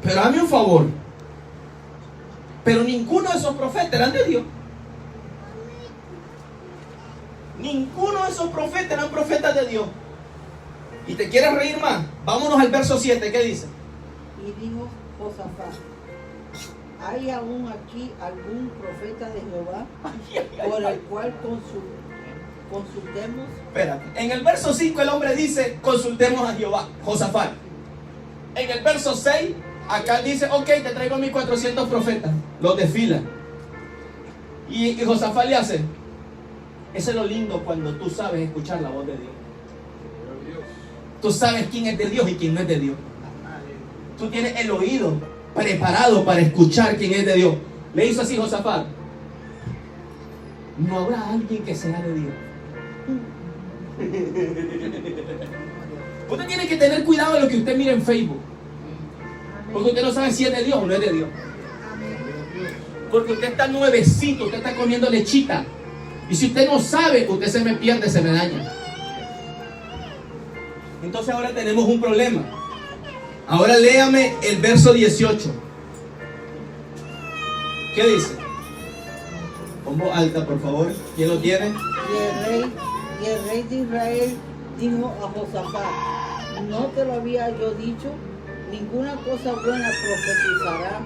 Pero hazme un favor. Pero ninguno de esos profetas eran de Dios. Ninguno de esos profetas eran profetas de Dios. ¿Y te quieres reír más? Vámonos al verso 7. ¿Qué dice? Y dijo Josafat, ¿hay aún aquí algún profeta de Jehová por el cual consultemos? Espérate. En el verso 5 el hombre dice, consultemos a Jehová, Josafat. En el verso 6, acá dice, ok, te traigo 1400 profetas. Los desfila. Y Josafat le hace, eso es lo lindo cuando tú sabes escuchar la voz de Dios. Tú sabes quién es de Dios y quién no es de Dios. Tú tienes el oído preparado para escuchar quién es de Dios. Le hizo así Josafat. No habrá alguien que sea de Dios. Usted tiene que tener cuidado de lo que usted mira en Facebook. Porque usted no sabe si es de Dios o no es de Dios. Porque usted está nuevecito, usted está comiendo lechita. Y si usted no sabe, usted se me pierde, se me daña. Entonces ahora tenemos un problema. Ahora léame el verso 18. ¿Qué dice? Con voz alta, por favor. ¿Quién lo tiene? Y el rey de Israel dijo a Josafat, ¿no te lo había yo dicho? Ninguna cosa buena profetizará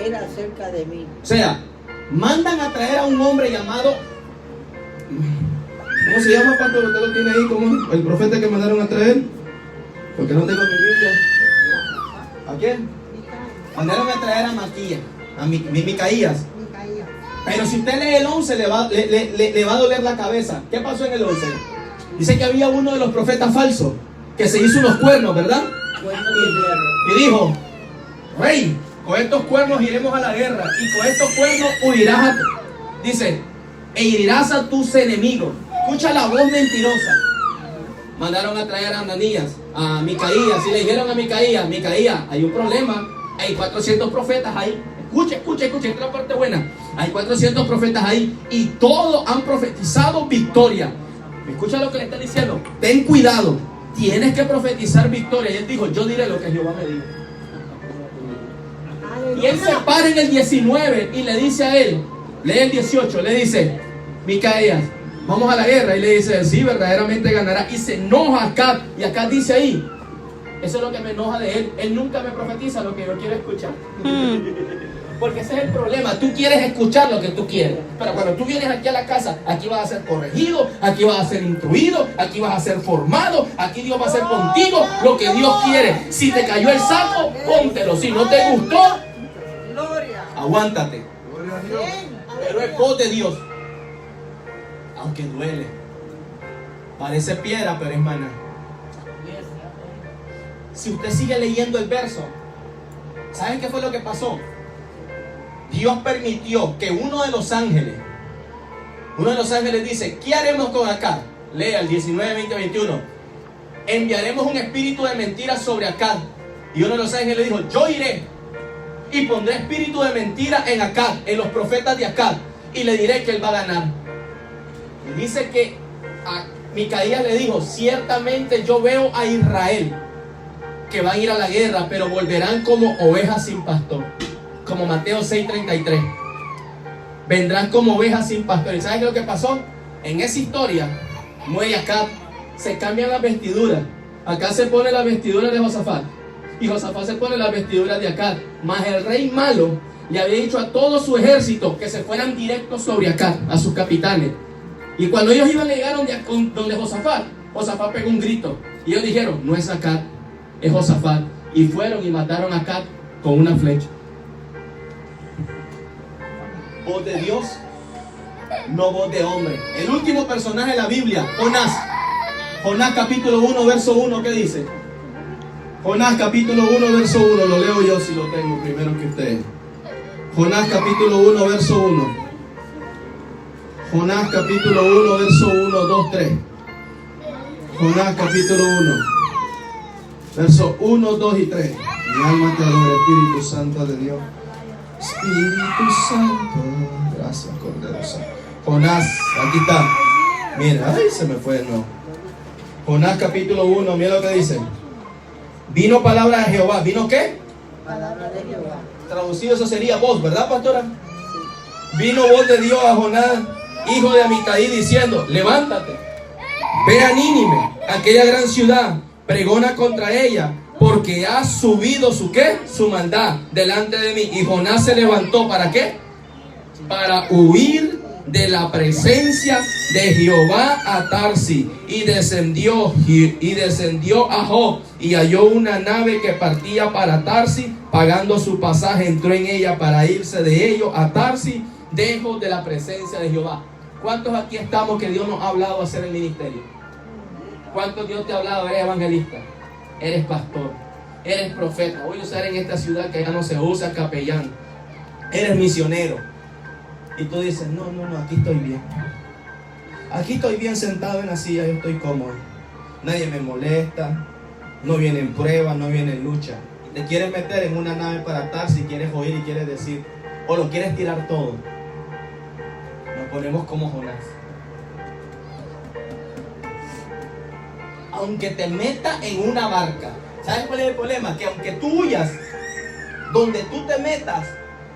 él acerca de mí. O sea, mandan a traer a un hombre llamado, ¿cómo se llama, pastor? ¿Usted lo tiene ahí? ¿Cómo? El profeta que mandaron a traer. Porque no tengo mi Biblia. ¿A quién? Mandaron a traer a Maquía, a Micaías. Pero si usted lee el 11 le va a doler la cabeza. ¿Qué pasó en el 11? Dice que había uno de los profetas falsos que se hizo unos cuernos, ¿verdad? Y dijo, rey, con estos cuernos iremos a la guerra y con estos cuernos huirás dice, e herirás a tus enemigos. Escucha la voz mentirosa. Mandaron a traer a Ananías, a Micaías, y le dijeron a Micaías, hay un problema, hay 400 profetas ahí. Escucha, esta es la parte buena. Hay 400 profetas ahí y todos han profetizado victoria. Escucha lo que le está diciendo. Ten cuidado, tienes que profetizar victoria. Y él dijo, yo diré lo que Jehová me dijo. Y él se para en el 19 y le dice a él, lee el 18, le dice, Micaías, vamos a la guerra. Y le dice, sí, verdaderamente ganará. Y se enoja Acab. Y Acab dice ahí, eso es lo que me enoja de él. Él nunca me profetiza lo que yo quiero escuchar. Porque ese es el problema. Tú quieres escuchar lo que tú quieres. Pero cuando tú vienes aquí a la casa, aquí vas a ser corregido, aquí vas a ser instruido, aquí vas a ser formado, aquí Dios va a hacer contigo lo que Dios quiere. Si te cayó el saco, póntelo. Si no te gustó, aguántate. Pero es voz de Dios. Aunque duele. Parece piedra, pero es maná. Si usted sigue leyendo el verso, ¿saben qué fue lo que pasó? Dios permitió que uno de los ángeles dice, ¿qué haremos con Acab? Lea el 19, 20, 21. Enviaremos un espíritu de mentira sobre Acab. Y uno de los ángeles dijo, yo iré y pondré espíritu de mentira en Acab, en los profetas de Acab, y le diré que él va a ganar. Y dice que a Micaías le dijo, ciertamente yo veo a Israel que van a ir a la guerra, pero volverán como ovejas sin pastor. Como Mateo 6:33. Vendrán como ovejas sin pastor. ¿Y sabes qué es lo que pasó? En esa historia muere Acab, se cambian las vestiduras. Acá se pone la vestidura de Josafat y Josafat se pone la vestidura de Acab. Mas el rey malo le había dicho a todo su ejército que se fueran directos sobre Acab, a sus capitanes. Y cuando ellos iban a llegar donde Josafat pegó un grito. Y ellos dijeron, no es Acab, es Josafat. Y fueron y mataron a Acab con una flecha. Voz de Dios, no voz de hombre. El último personaje de la Biblia, Jonás. Jonás capítulo 1, verso 1, ¿qué dice? Jonás capítulo 1, verso 1, lo leo yo si lo tengo primero que ustedes. Jonás capítulo 1, verso 1. Jonás capítulo 1, verso 1, 2, 3. Jonás capítulo 1, verso 1, 2 y 3. Mi alma te adora, Espíritu Santo de Dios. Espíritu Santo, gracias Cordero Santo. Jonás, aquí está. Mira, ay, se me fue de nuevo. Jonás capítulo 1, mira lo que dice. Vino palabra de Jehová. ¿Vino qué? Palabra de Jehová. Traducido eso sería voz, ¿verdad, pastora? Vino voz de Dios a Jonás, hijo de Amitai, diciendo: levántate, ve a Nínive, aquella gran ciudad, pregona contra ella, porque ha subido su ¿qué? Su maldad delante de mí. Y Jonás se levantó, ¿para qué? Para huir de la presencia de Jehová a Tarsis, y descendió a Job, y halló una nave que partía para Tarsis. Pagando su pasaje, entró en ella para irse de ellos a Tarsis, lejos de la presencia de Jehová. ¿Cuántos aquí estamos que Dios nos ha hablado a hacer el ministerio? ¿Cuántos Dios te ha hablado? Eres evangelista, eres pastor, eres profeta. Voy a usar en esta ciudad que ya no se usa capellán. Eres misionero. Y tú dices: no, aquí estoy bien. Aquí estoy bien sentado en la silla, yo estoy cómodo. Nadie me molesta, no vienen pruebas, no vienen lucha. Te quieres meter en una nave para atar si quieres oír y quieres decir, o lo quieres tirar todo. Nos ponemos como Jonás. Aunque te metas en una barca, ¿sabes cuál es el problema? Que aunque tú huyas, donde tú te metas,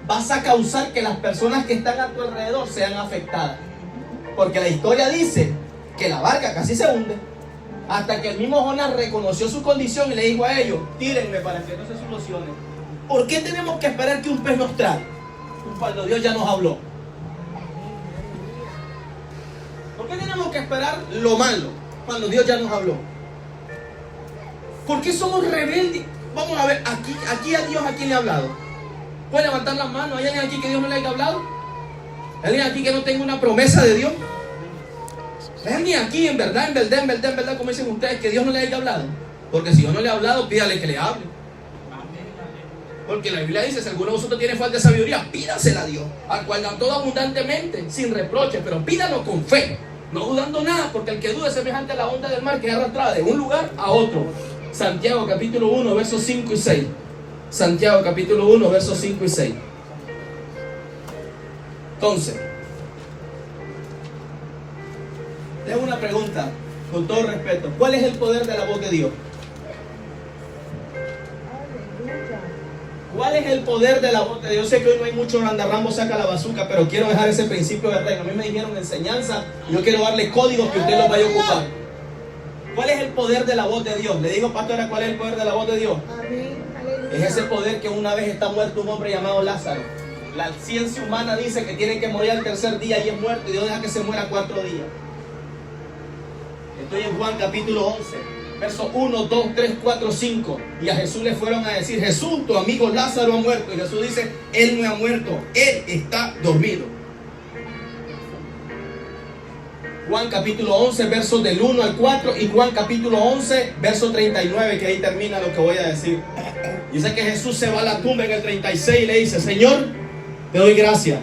vas a causar que las personas que están a tu alrededor sean afectadas. Porque la historia dice que la barca casi se hunde, hasta que el mismo Jonás reconoció su condición y le dijo a ellos: tírenme para que no se solucione. ¿Por qué tenemos que esperar que un pez nos trague cuando Dios ya nos habló? ¿Por qué tenemos que esperar lo malo cuando Dios ya nos habló? ¿Por qué somos rebeldes? Vamos a ver, aquí a Dios, ¿a quién le ha hablado? ¿Puede levantar las manos? ¿Hay alguien aquí que Dios no le haya hablado? ¿Hay alguien aquí que no tenga una promesa de Dios? ¿Hay alguien aquí en verdad, como dicen ustedes, que Dios no le haya hablado? Porque si Dios no le ha hablado, pídale que le hable. Porque la Biblia dice: si alguno de vosotros tiene falta de sabiduría, pídasela a Dios, al cual da todo abundantemente, sin reproche, pero pídalo con fe, no dudando nada, porque el que duda es semejante a la onda del mar que es arrastrada de un lugar a otro. Santiago capítulo 1, versos 5 y 6. Santiago capítulo 1, versos 5 y 6. Entonces, te hago una pregunta, con todo respeto. ¿Cuál es el poder de la voz de Dios? ¿Cuál es el poder de la voz de Dios? Yo sé que hoy no hay mucho andarrambo saca la bazuca, pero quiero dejar ese principio de reino. A mí me dijeron enseñanza y yo quiero darle códigos que usted los vaya a ocupar. ¿Cuál es el poder de la voz de Dios? Le digo, pastora, ¿cuál es el poder de la voz de Dios? Es ese poder que una vez está muerto un hombre llamado Lázaro. La ciencia humana dice que tiene que morir al tercer día y es muerto, y Dios deja que se muera 4 días. Estoy en Juan capítulo 11, versos 1, 2, 3, 4, 5. Y a Jesús le fueron a decir: Jesús, tu amigo Lázaro ha muerto. Y Jesús dice: él no ha muerto, él está dormido. Juan capítulo 11, versos del 1 al 4. Y Juan capítulo 11, verso 39, que ahí termina lo que voy a decir. Dice que Jesús se va a la tumba en el 36 y le dice: Señor, te doy gracias,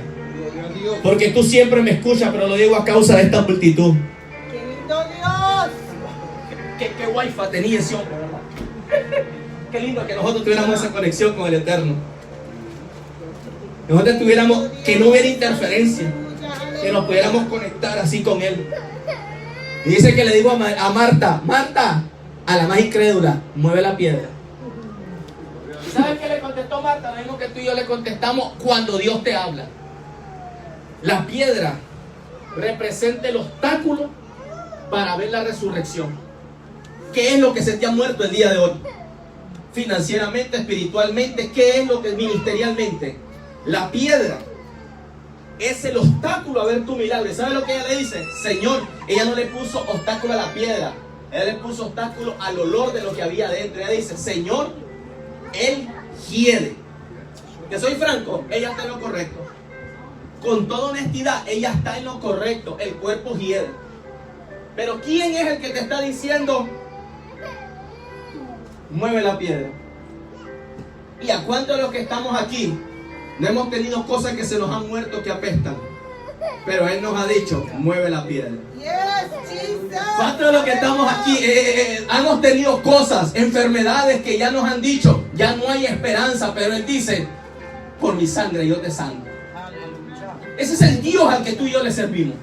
porque tú siempre me escuchas, pero lo digo a causa de esta multitud. ¡Qué lindo Dios! Qué wifi tenía ese hombre, ¿verdad? Qué lindo que nosotros tuviéramos esa conexión con el Eterno. Nosotros tuviéramos, que no hubiera interferencia, que nos pudiéramos conectar así con Él. Y dice que le digo a Marta: Marta, a la más incrédula, mueve la piedra. ¿Sabes qué le contestó Marta? Lo mismo que tú y yo le contestamos cuando Dios te habla. La piedra representa el obstáculo para ver la resurrección. ¿Qué es lo que se te ha muerto el día de hoy? Financieramente, espiritualmente, ¿qué es lo que ministerialmente? La piedra es el obstáculo a ver tu milagro. ¿Y sabes lo que ella le dice? Señor, ella no le puso obstáculo a la piedra, ella le puso obstáculo al olor de lo que había dentro. Ella dice: Señor, él hiede. Que soy franco, ella está en lo correcto. Con toda honestidad, ella está en lo correcto. El cuerpo hiede. Pero ¿quién es el que te está diciendo? Mueve la piedra. ¿Y a cuántos de los que estamos aquí no hemos tenido cosas que se nos han muerto que apestan? Pero Él nos ha dicho, mueve la piedra. ¿Cuántos de los que estamos aquí hemos tenido cosas, enfermedades que ya nos han dicho, ya no hay esperanza? Pero Él dice, por mi sangre yo te sano. Ese es el Dios al que tú y yo le servimos.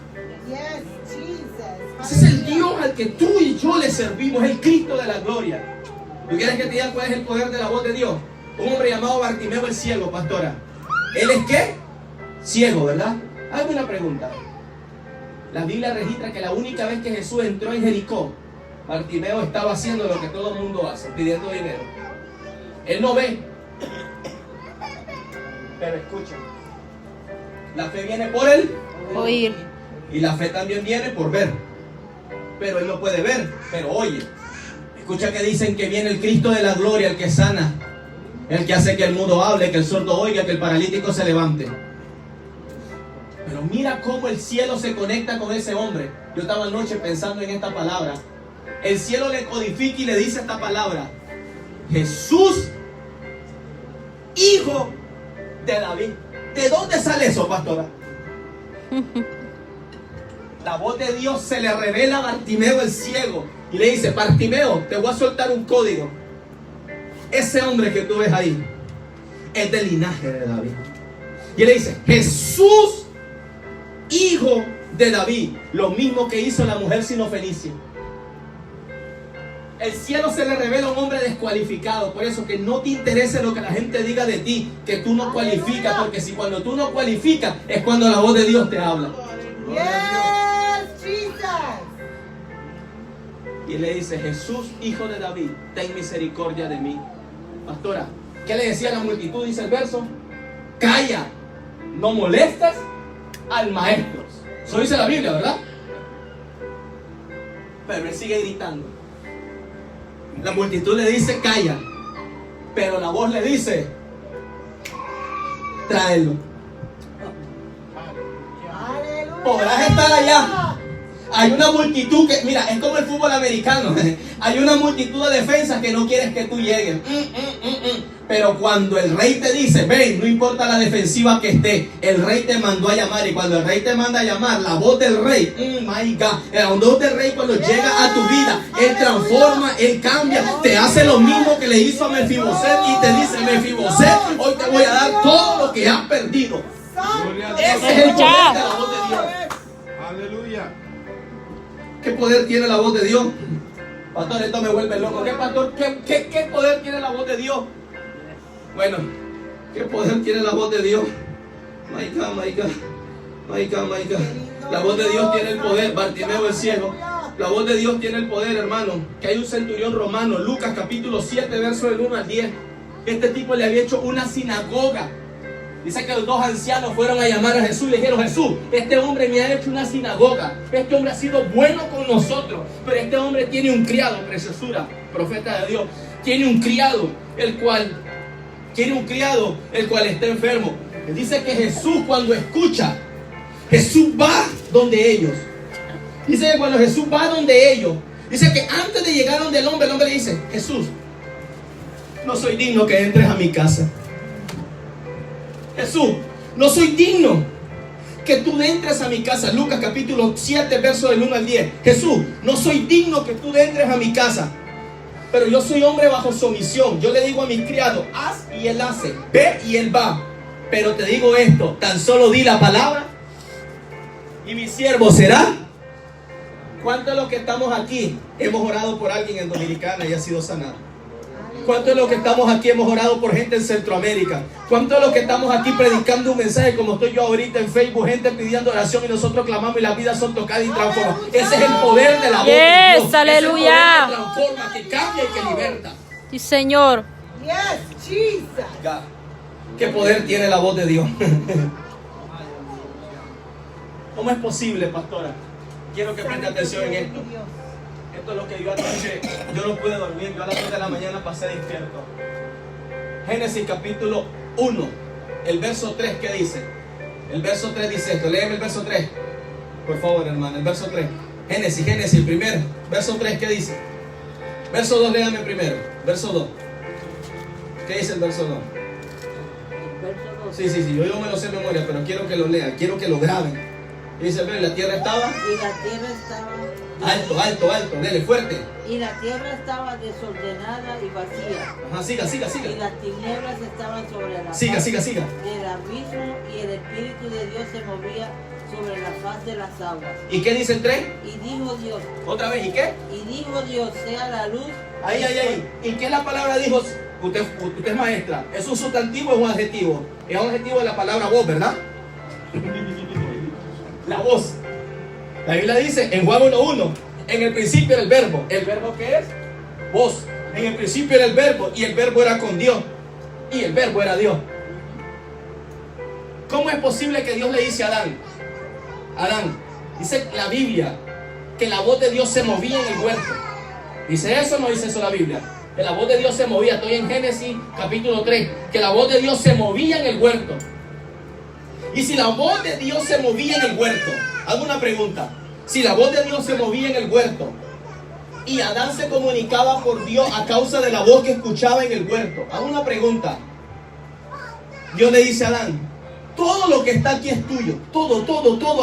Ese es el Dios al que tú y yo le servimos, el Cristo de la gloria. ¿Tú quieres que te diga cuál es el poder de la voz de Dios? Un hombre llamado Bartimeo el ciego, pastora. ¿Él es qué? Ciego, ¿verdad? Hazme una pregunta. La Biblia registra que la única vez que Jesús entró en Jericó, Bartimeo estaba haciendo lo que todo el mundo hace, pidiendo dinero. Él no ve, pero escucha. La fe viene por él Oír. y la fe también viene por ver. Pero él no puede ver, pero oye. Escucha que dicen que viene el Cristo de la gloria, el que sana, el que hace que el mudo hable, que el sordo oiga, que el paralítico se levante. Pero mira cómo el cielo se conecta con ese hombre. Yo estaba anoche pensando en esta palabra. El cielo le codifica y le dice esta palabra: Jesús, hijo de David. ¿De dónde sale eso, pastora? La voz de Dios se le revela a Bartimeo el ciego y le dice: Bartimeo, te voy a soltar un código. Ese hombre que tú ves ahí es del linaje de David. Y él le dice: Jesús, hijo de David. Lo mismo que hizo la mujer sinofenicia. El cielo se le revela a un hombre descualificado. Por eso que no te interese lo que la gente diga de ti, que tú no cualificas. Porque si cuando tú no cualificas es cuando la voz de Dios te habla. Y le dice: Jesús, hijo de David, ten misericordia de mí. Pastora, ¿qué le decía a la multitud? Dice el verso: calla, no molestes al maestro. Eso dice la Biblia, ¿verdad? Pero él sigue gritando. La multitud le dice: calla. Pero la voz le dice: tráelo. Podrás estar allá. Hay una multitud que, mira, es como el fútbol americano. Hay una multitud de defensas que no quieres que tú llegues. Pero cuando el rey te dice: ven, no importa la defensiva que esté, el rey te mandó a llamar. Y cuando el rey te manda a llamar, la voz del rey, my God, la voz del rey cuando llega a tu vida, él transforma, él cambia, te hace lo mismo que le hizo a Mefiboset y te dice: Mefiboset, hoy te voy a dar todo lo que has perdido. Ese es el poder de la voz de Dios. Aleluya. ¿Qué poder tiene la voz de Dios? Pastor, esto me vuelve loco. ¿Qué, pastor? ¿Qué poder tiene la voz de Dios? Bueno, ¿qué poder tiene la voz de Dios? My God, my God, my God, my God. La voz de Dios tiene el poder. Bartimeo el ciego. La voz de Dios tiene el poder, hermano. Que hay un centurión romano, Lucas capítulo 7, verso del 1 al 10. Este tipo le había hecho una sinagoga. Dice que los dos ancianos fueron a llamar a Jesús y le dijeron: Jesús, este hombre me ha hecho una sinagoga. Este hombre ha sido bueno con nosotros, pero este hombre tiene un criado, preciosura, profeta de Dios. Tiene un criado, el cual está enfermo. Dice que Jesús, cuando escucha, Jesús va donde ellos. Dice que cuando Jesús va donde ellos, dice que antes de llegar donde el hombre le dice: Jesús, no soy digno que entres a mi casa. Jesús, no soy digno que tú entres a mi casa. Lucas capítulo 7, verso del 1 al 10. Jesús, no soy digno que tú entres a mi casa, pero yo soy hombre bajo sumisión. Yo le digo a mi criado: haz y él hace, ve y él va. Pero te digo esto, tan solo di la palabra y mi siervo será. ¿Cuántos de los que estamos aquí hemos orado por alguien en Dominicana y ha sido sanado? ¿Cuántos de los que estamos aquí hemos orado por gente en Centroamérica? ¿Cuántos de los que estamos aquí predicando un mensaje como estoy yo ahorita en Facebook, gente pidiendo oración y nosotros clamamos y las vidas son tocadas y transformadas? Ese es el poder de la voz de Dios. Aleluya. Es el poder que transforma, que cambia y que liberta. Sí, Señor. Ya. ¿Qué poder tiene la voz de Dios? ¿Cómo es posible, pastora? Quiero que preste atención en esto. Esto es lo que yo anoche, yo no pude dormir, yo a las 3 de la mañana pasé despierto. Génesis capítulo 1, el verso 3, ¿qué dice? El verso 3 dice esto, léeme el verso 3, por favor, hermano, el verso 3. Génesis, el primer, verso 3, ¿qué dice? Verso 2, léame primero. Verso 2. ¿Qué dice el verso 2? Sí, yo me lo sé de memoria, pero quiero que lo lean, quiero que lo graben. Dice, la tierra estaba... Y la tierra estaba... Alto, dele, fuerte. Y la tierra estaba desordenada y vacía. Ajá, siga. Y las tinieblas estaban sobre la Siga. del abismo, y el Espíritu de Dios se movía sobre la faz de las aguas. ¿Y qué dice el 3? Y dijo Dios... Otra vez, ¿y qué? Y dijo Dios, sea la luz... Ahí. ¿Y qué es la palabra dijo? Usted es maestra. ¿Es un sustantivo o es un adjetivo? Es un adjetivo de la palabra voz, ¿verdad? La voz. La Biblia dice en Juan 1:1, en el principio era el verbo. ¿El verbo qué es? Voz. En el principio era el verbo, y el verbo era con Dios, y el verbo era Dios. ¿Cómo es posible que Dios le dice a Adán, dice la Biblia, que la voz de Dios se movía en el huerto? ¿Dice eso o no dice eso la Biblia? Que la voz de Dios se movía. Estoy en Génesis capítulo 3, que la voz de Dios se movía en el huerto. Y si la voz de Dios se movía en el huerto, hago una pregunta. Si la voz de Dios se movía en el huerto y Adán se comunicaba por Dios a causa de la voz que escuchaba en el huerto, hago una pregunta. Dios le dice a Adán, todo lo que está aquí es tuyo. Todo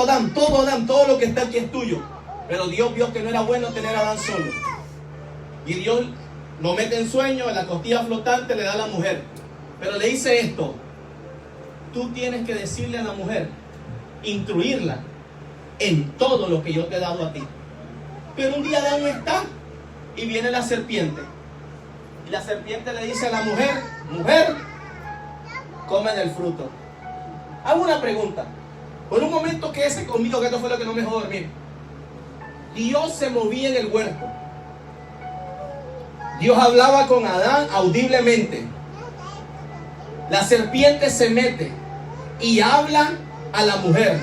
Adán, todo lo que está aquí es tuyo. Pero Dios vio que no era bueno tener a Adán solo. Y Dios lo mete en sueño, en la costilla flotante le da a la mujer. Pero le dice esto: tú tienes que decirle a la mujer, instruirla en todo lo que yo te he dado a ti. Pero un día Adán no está, y viene la serpiente. Y la serpiente le dice a la mujer, mujer, come del fruto. Hago una pregunta. Por un momento quédese conmigo, que esto fue lo que no me dejó dormir. Dios se movía en el huerto. Dios hablaba con Adán audiblemente. La serpiente se mete y habla a la mujer.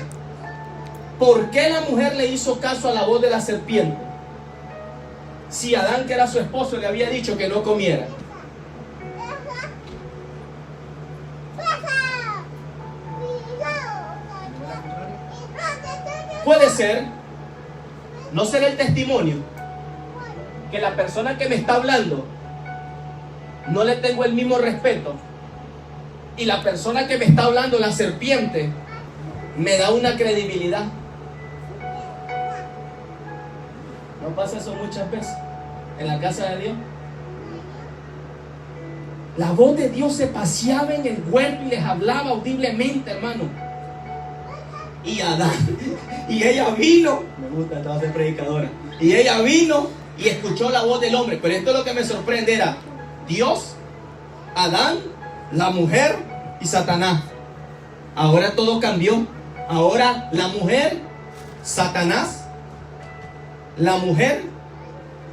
¿Por qué la mujer le hizo caso a la voz de la serpiente? Si Adán, que era su esposo, le había dicho que no comiera. Puede ser, no será el testimonio, que la persona que me está hablando no le tengo el mismo respeto, y la persona que me está hablando, la serpiente, me da una credibilidad. ¿No pasa eso muchas veces en la casa de Dios? La voz de Dios se paseaba en el huerto y les hablaba audiblemente, hermano. Y Adán, y ella vino, me gusta esta voz de predicadora, y ella vino y escuchó la voz del hombre. Pero esto es lo que me sorprende: era Dios, Adán, la mujer y Satanás. Ahora todo cambió. Ahora la mujer, Satanás, la mujer,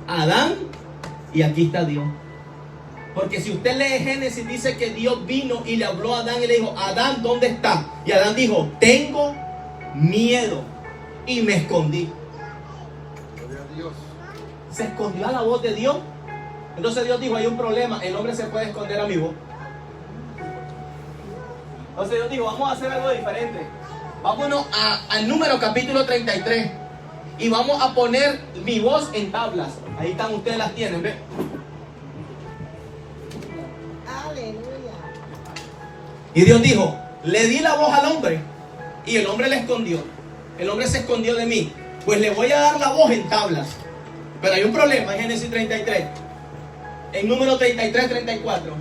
Adán, y aquí está Dios. Porque si usted lee Génesis, dice que Dios vino y le habló a Adán y le dijo, Adán, ¿dónde está? Y Adán dijo, tengo miedo, y me escondí. Se escondió a la voz de Dios. Entonces Dios dijo, hay un problema, el hombre se puede esconder a mi voz. Entonces Dios dijo, vamos a hacer algo diferente. Vámonos al Número capítulo 33 y vamos a poner mi voz en tablas. Ahí están, ustedes las tienen, ¿ven? Aleluya. Y Dios dijo, le di la voz al hombre y el hombre le escondió. El hombre se escondió de mí. Pues le voy a dar la voz en tablas. Pero hay un problema en Génesis 33. En Número 33, 34.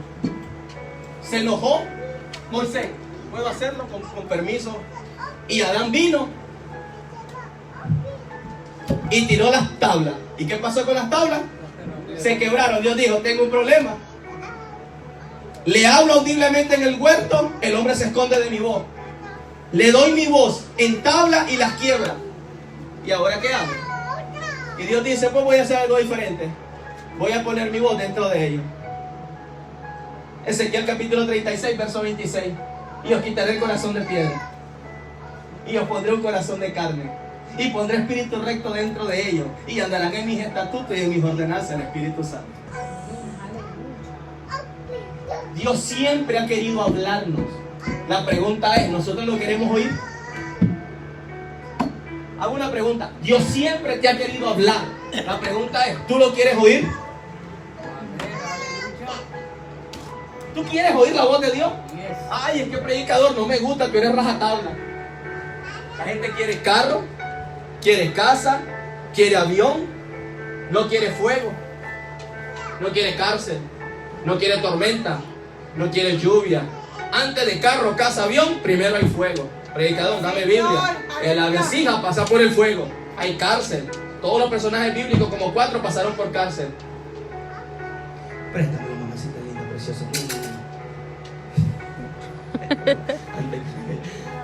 Se enojó Moisés. ¿Puedo hacerlo con permiso? Y Adán vino y tiró las tablas. ¿Y qué pasó con las tablas? Se quebraron. Dios dijo, tengo un problema. Le hablo audiblemente en el huerto, el hombre se esconde de mi voz. Le doy mi voz en tabla y las quiebra. ¿Y ahora qué hago? Y Dios dice, pues voy a hacer algo diferente. Voy a poner mi voz dentro de ellos. Ezequiel capítulo 36, verso 26. Y os quitaré el corazón de piedra, y os pondré un corazón de carne, y pondré espíritu recto dentro de ellos, y andarán en mis estatutos y en mis ordenanzas, el Espíritu Santo. Dios siempre ha querido hablarnos. La pregunta es, ¿nosotros lo queremos oír? hago una pregunta. Dios siempre te ha querido hablar. La pregunta es, ¿tú lo quieres oír? ¿Tú quieres oír la voz de Dios? Ay, es que predicador no me gusta, tú eres rajatabla. La gente quiere carro, quiere casa, quiere avión, no quiere fuego, no quiere cárcel, no quiere tormenta, no quiere lluvia. Antes de carro, casa, avión, primero hay fuego. Predicador, dame Biblia. En la vesija pasa por el fuego. Hay cárcel. Todos los personajes bíblicos, como 4, pasaron por cárcel. Préstame, mamacita linda, preciosa.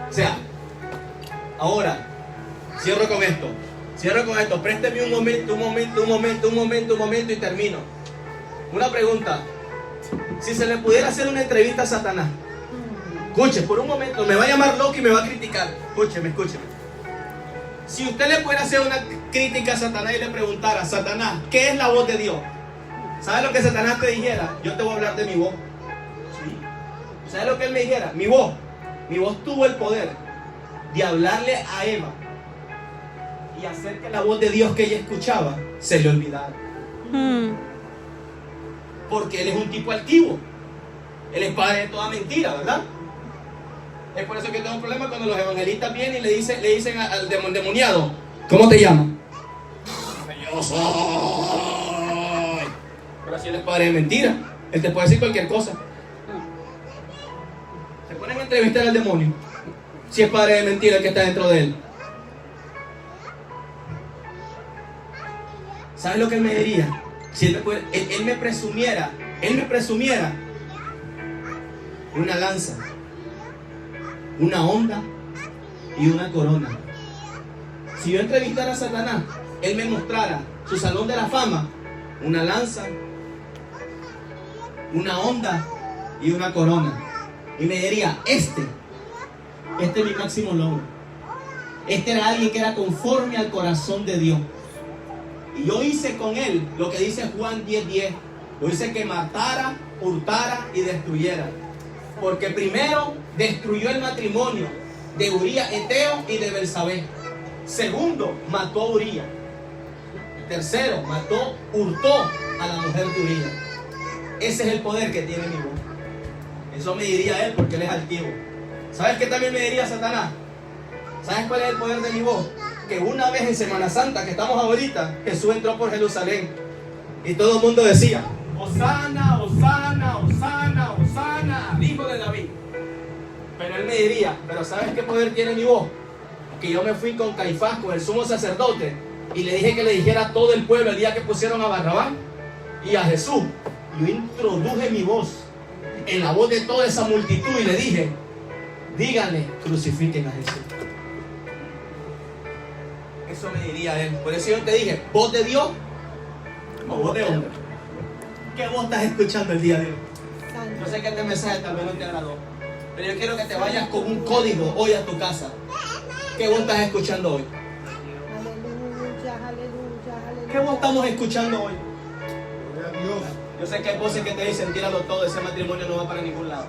O sea, ahora, cierro con esto. Présteme un momento y termino. Una pregunta. Si se le pudiera hacer una entrevista a Satanás, escuche, por un momento, me va a llamar loco y me va a criticar. Escúcheme. Si usted le pudiera hacer una crítica a Satanás y le preguntara, Satanás, ¿qué es la voz de Dios? ¿Sabes lo que Satanás te dijera? Yo te voy a hablar de mi voz. ¿Sí? ¿Sabes lo que él me dijera? Mi voz tuvo el poder de hablarle a Eva y hacer que la voz de Dios que ella escuchaba se le olvidara. Porque él es un tipo altivo. Él es padre de toda mentira, ¿verdad? Es por eso que tengo un problema cuando los evangelistas vienen y le dicen al demoniado, ¿cómo te llamas? Yo soy. Pero si él es padre de mentira, él te puede decir cualquier cosa. Se ponen a entrevistar al demonio. Si es padre de mentira el que está dentro de él. ¿Sabes lo que él me diría? Si él me presumiera una lanza, una onda y una corona. Si yo entrevistara a Satanás, él me mostrara su salón de la fama, una lanza, una onda y una corona. Y me diría, este es mi máximo logro. Este era alguien que era conforme al corazón de Dios. Y yo hice con él lo que dice Juan 10:10. Lo hice que matara, hurtara y destruyera. Porque primero destruyó el matrimonio de Uría Eteo y de Belsabé. Segundo, mató a Uría. Tercero, hurtó a la mujer de Uría. Ese es el poder que tiene mi voz. Eso me diría él porque él es altivo. ¿Sabes qué también me diría Satanás? ¿Sabes cuál es el poder de mi voz? Que una vez en Semana Santa, que estamos ahorita, Jesús entró por Jerusalén y todo el mundo decía, Hosana, Hosana, Hosana, Hosana, hijo de David. Pero él me diría, ¿pero sabes qué poder tiene mi voz? Que yo me fui con Caifás, con el sumo sacerdote, y le dije que le dijera a todo el pueblo el día que pusieron a Barrabás y a Jesús. Yo introduje mi voz en la voz de toda esa multitud y le dije, díganle, crucifiquen a Jesús. Eso me diría él. Por eso yo te dije, ¿voz de Dios o voz de hombre? ¿Qué voz estás escuchando el día de hoy? Yo sé que este mensaje tal vez no te agradó, pero yo quiero que te vayas con un código hoy a tu casa. ¿Qué voz estás escuchando hoy? ¿Qué voz estamos escuchando hoy? Yo sé que hay voces que te dicen, tíralo todo, ese matrimonio no va para ningún lado.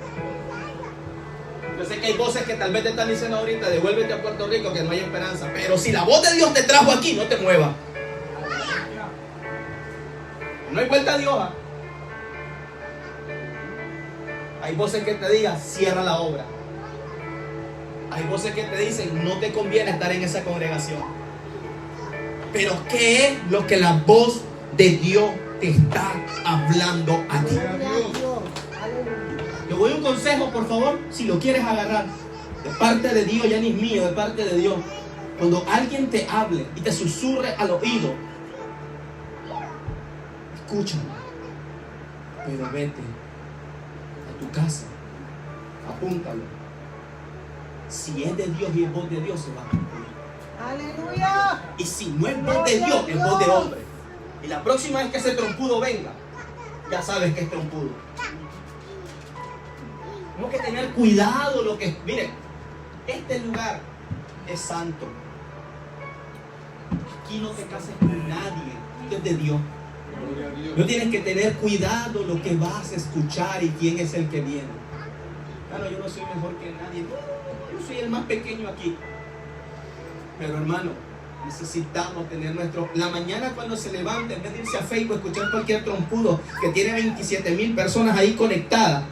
Yo sé que hay voces que tal vez te están diciendo ahorita, devuélvete a Puerto Rico, que no hay esperanza. Pero si la voz de Dios te trajo aquí, no te muevas. No hay vuelta a Dios. Hay voces que te digan, cierra la obra. Hay voces que te dicen, no te conviene estar en esa congregación. Pero ¿qué es lo que la voz de Dios te está hablando a ti? Te doy un consejo, por favor, si lo quieres agarrar. De parte de Dios, ya ni es mío, de parte de Dios. Cuando alguien te hable y te susurre al oído, escúchalo. Pero vete a tu casa, apúntalo. Si es de Dios y es voz de Dios, se va a cumplir. ¡Aleluya! Y si no es voz de Dios, es voz de hombre. Y la próxima vez que ese trompudo venga, ya sabes que es trompudo. Tenemos que tener cuidado lo que... Miren, este lugar es santo. Aquí no te cases con nadie. Esto es de Dios. No tienes que tener cuidado lo que vas a escuchar y quién es el que viene. Claro, yo no soy mejor que nadie. Yo soy el más pequeño aquí. Pero hermano, Necesitamos tener la mañana cuando se levanta, en vez de irse a Facebook, escuchar cualquier trompudo que tiene 27,000 personas ahí conectadas.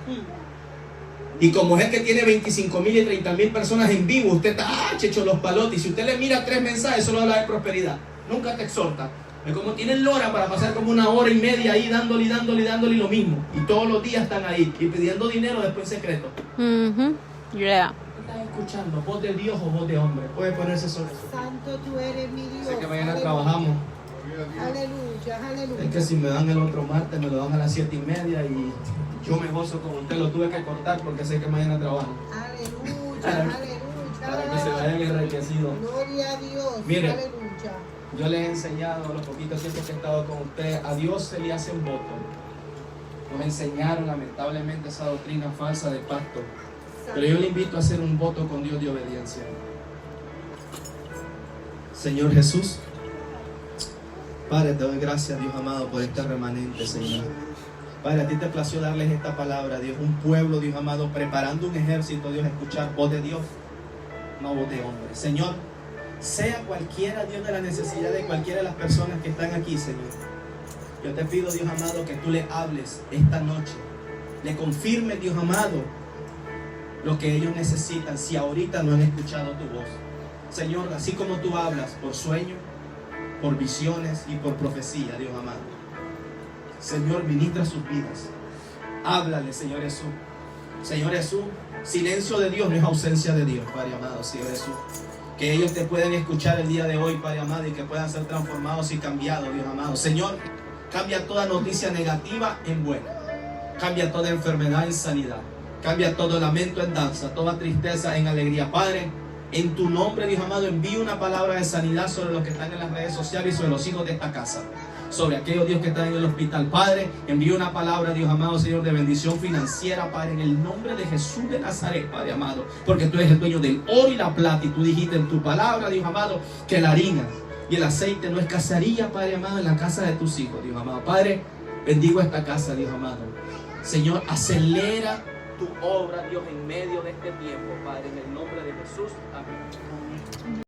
Y como es que tiene 25,000 y 30,000 personas en vivo, usted está, checho los palotes. Y si usted le mira 3 mensajes, solo habla de prosperidad. Nunca te exhorta. Es como tienen lora para pasar como 1 hora y media ahí dándole lo mismo. Y todos los días están ahí y pidiendo dinero después en secreto. Yeah. ¿Estás escuchando? ¿Voz de Dios o voz de hombre? Puede ponerse sobre eso. Santo tú eres mi Dios. Sé que mañana Aleluya. trabajamos. Aleluya, aleluya. Es que si me dan el otro martes, me lo dan a las 7:30 y yo me gozo con usted. Lo tuve que cortar porque sé que mañana trabajo. Aleluya, aleluya. Para que se vayan enriquecidos. Gloria a Dios. Mire. Aleluya. Yo les he enseñado, los poquitos tiempos que he estado con ustedes, a Dios se le hace un voto. Nos enseñaron lamentablemente esa doctrina falsa de pacto. Pero yo le invito a hacer un voto con Dios de obediencia. Señor Jesús, Padre, te doy gracias, Dios amado, por este remanente, Señor. Padre, a ti te plació darles esta palabra, Dios. Un pueblo, Dios amado, preparando un ejército, Dios, a escuchar voz de Dios, no voz de hombre. Señor, sea cualquiera, Dios, de la necesidad de cualquiera de las personas que están aquí, Señor. Yo te pido, Dios amado, que tú le hables esta noche. Le confirmes, Dios amado, lo que ellos necesitan si ahorita no han escuchado tu voz. Señor, así como tú hablas por sueño, por visiones y por profecía, Dios amado. Señor, ministra sus vidas. Háblale, Señor Jesús. Señor Jesús, silencio de Dios no es ausencia de Dios, Padre amado, Señor Jesús. Que ellos te puedan escuchar el día de hoy, Padre amado, y que puedan ser transformados y cambiados, Dios amado. Señor, cambia toda noticia negativa en buena. Cambia toda enfermedad en sanidad. Cambia todo lamento en danza, toda tristeza en alegría. Padre, en tu nombre, Dios amado, envío una palabra de sanidad sobre los que están en las redes sociales y sobre los hijos de esta casa. Sobre aquellos, Dios, que están en el hospital. Padre, envío una palabra, Dios amado, Señor, de bendición financiera, Padre, en el nombre de Jesús de Nazaret, Padre amado. Porque tú eres el dueño del oro y la plata. Y tú dijiste en tu palabra, Dios amado, que la harina y el aceite no escasearía, Padre amado, en la casa de tus hijos, Dios amado. Padre, bendigo esta casa, Dios amado. Señor, acelera tu obra, Dios, en medio de este tiempo, Padre, en el nombre de Jesús. Amén.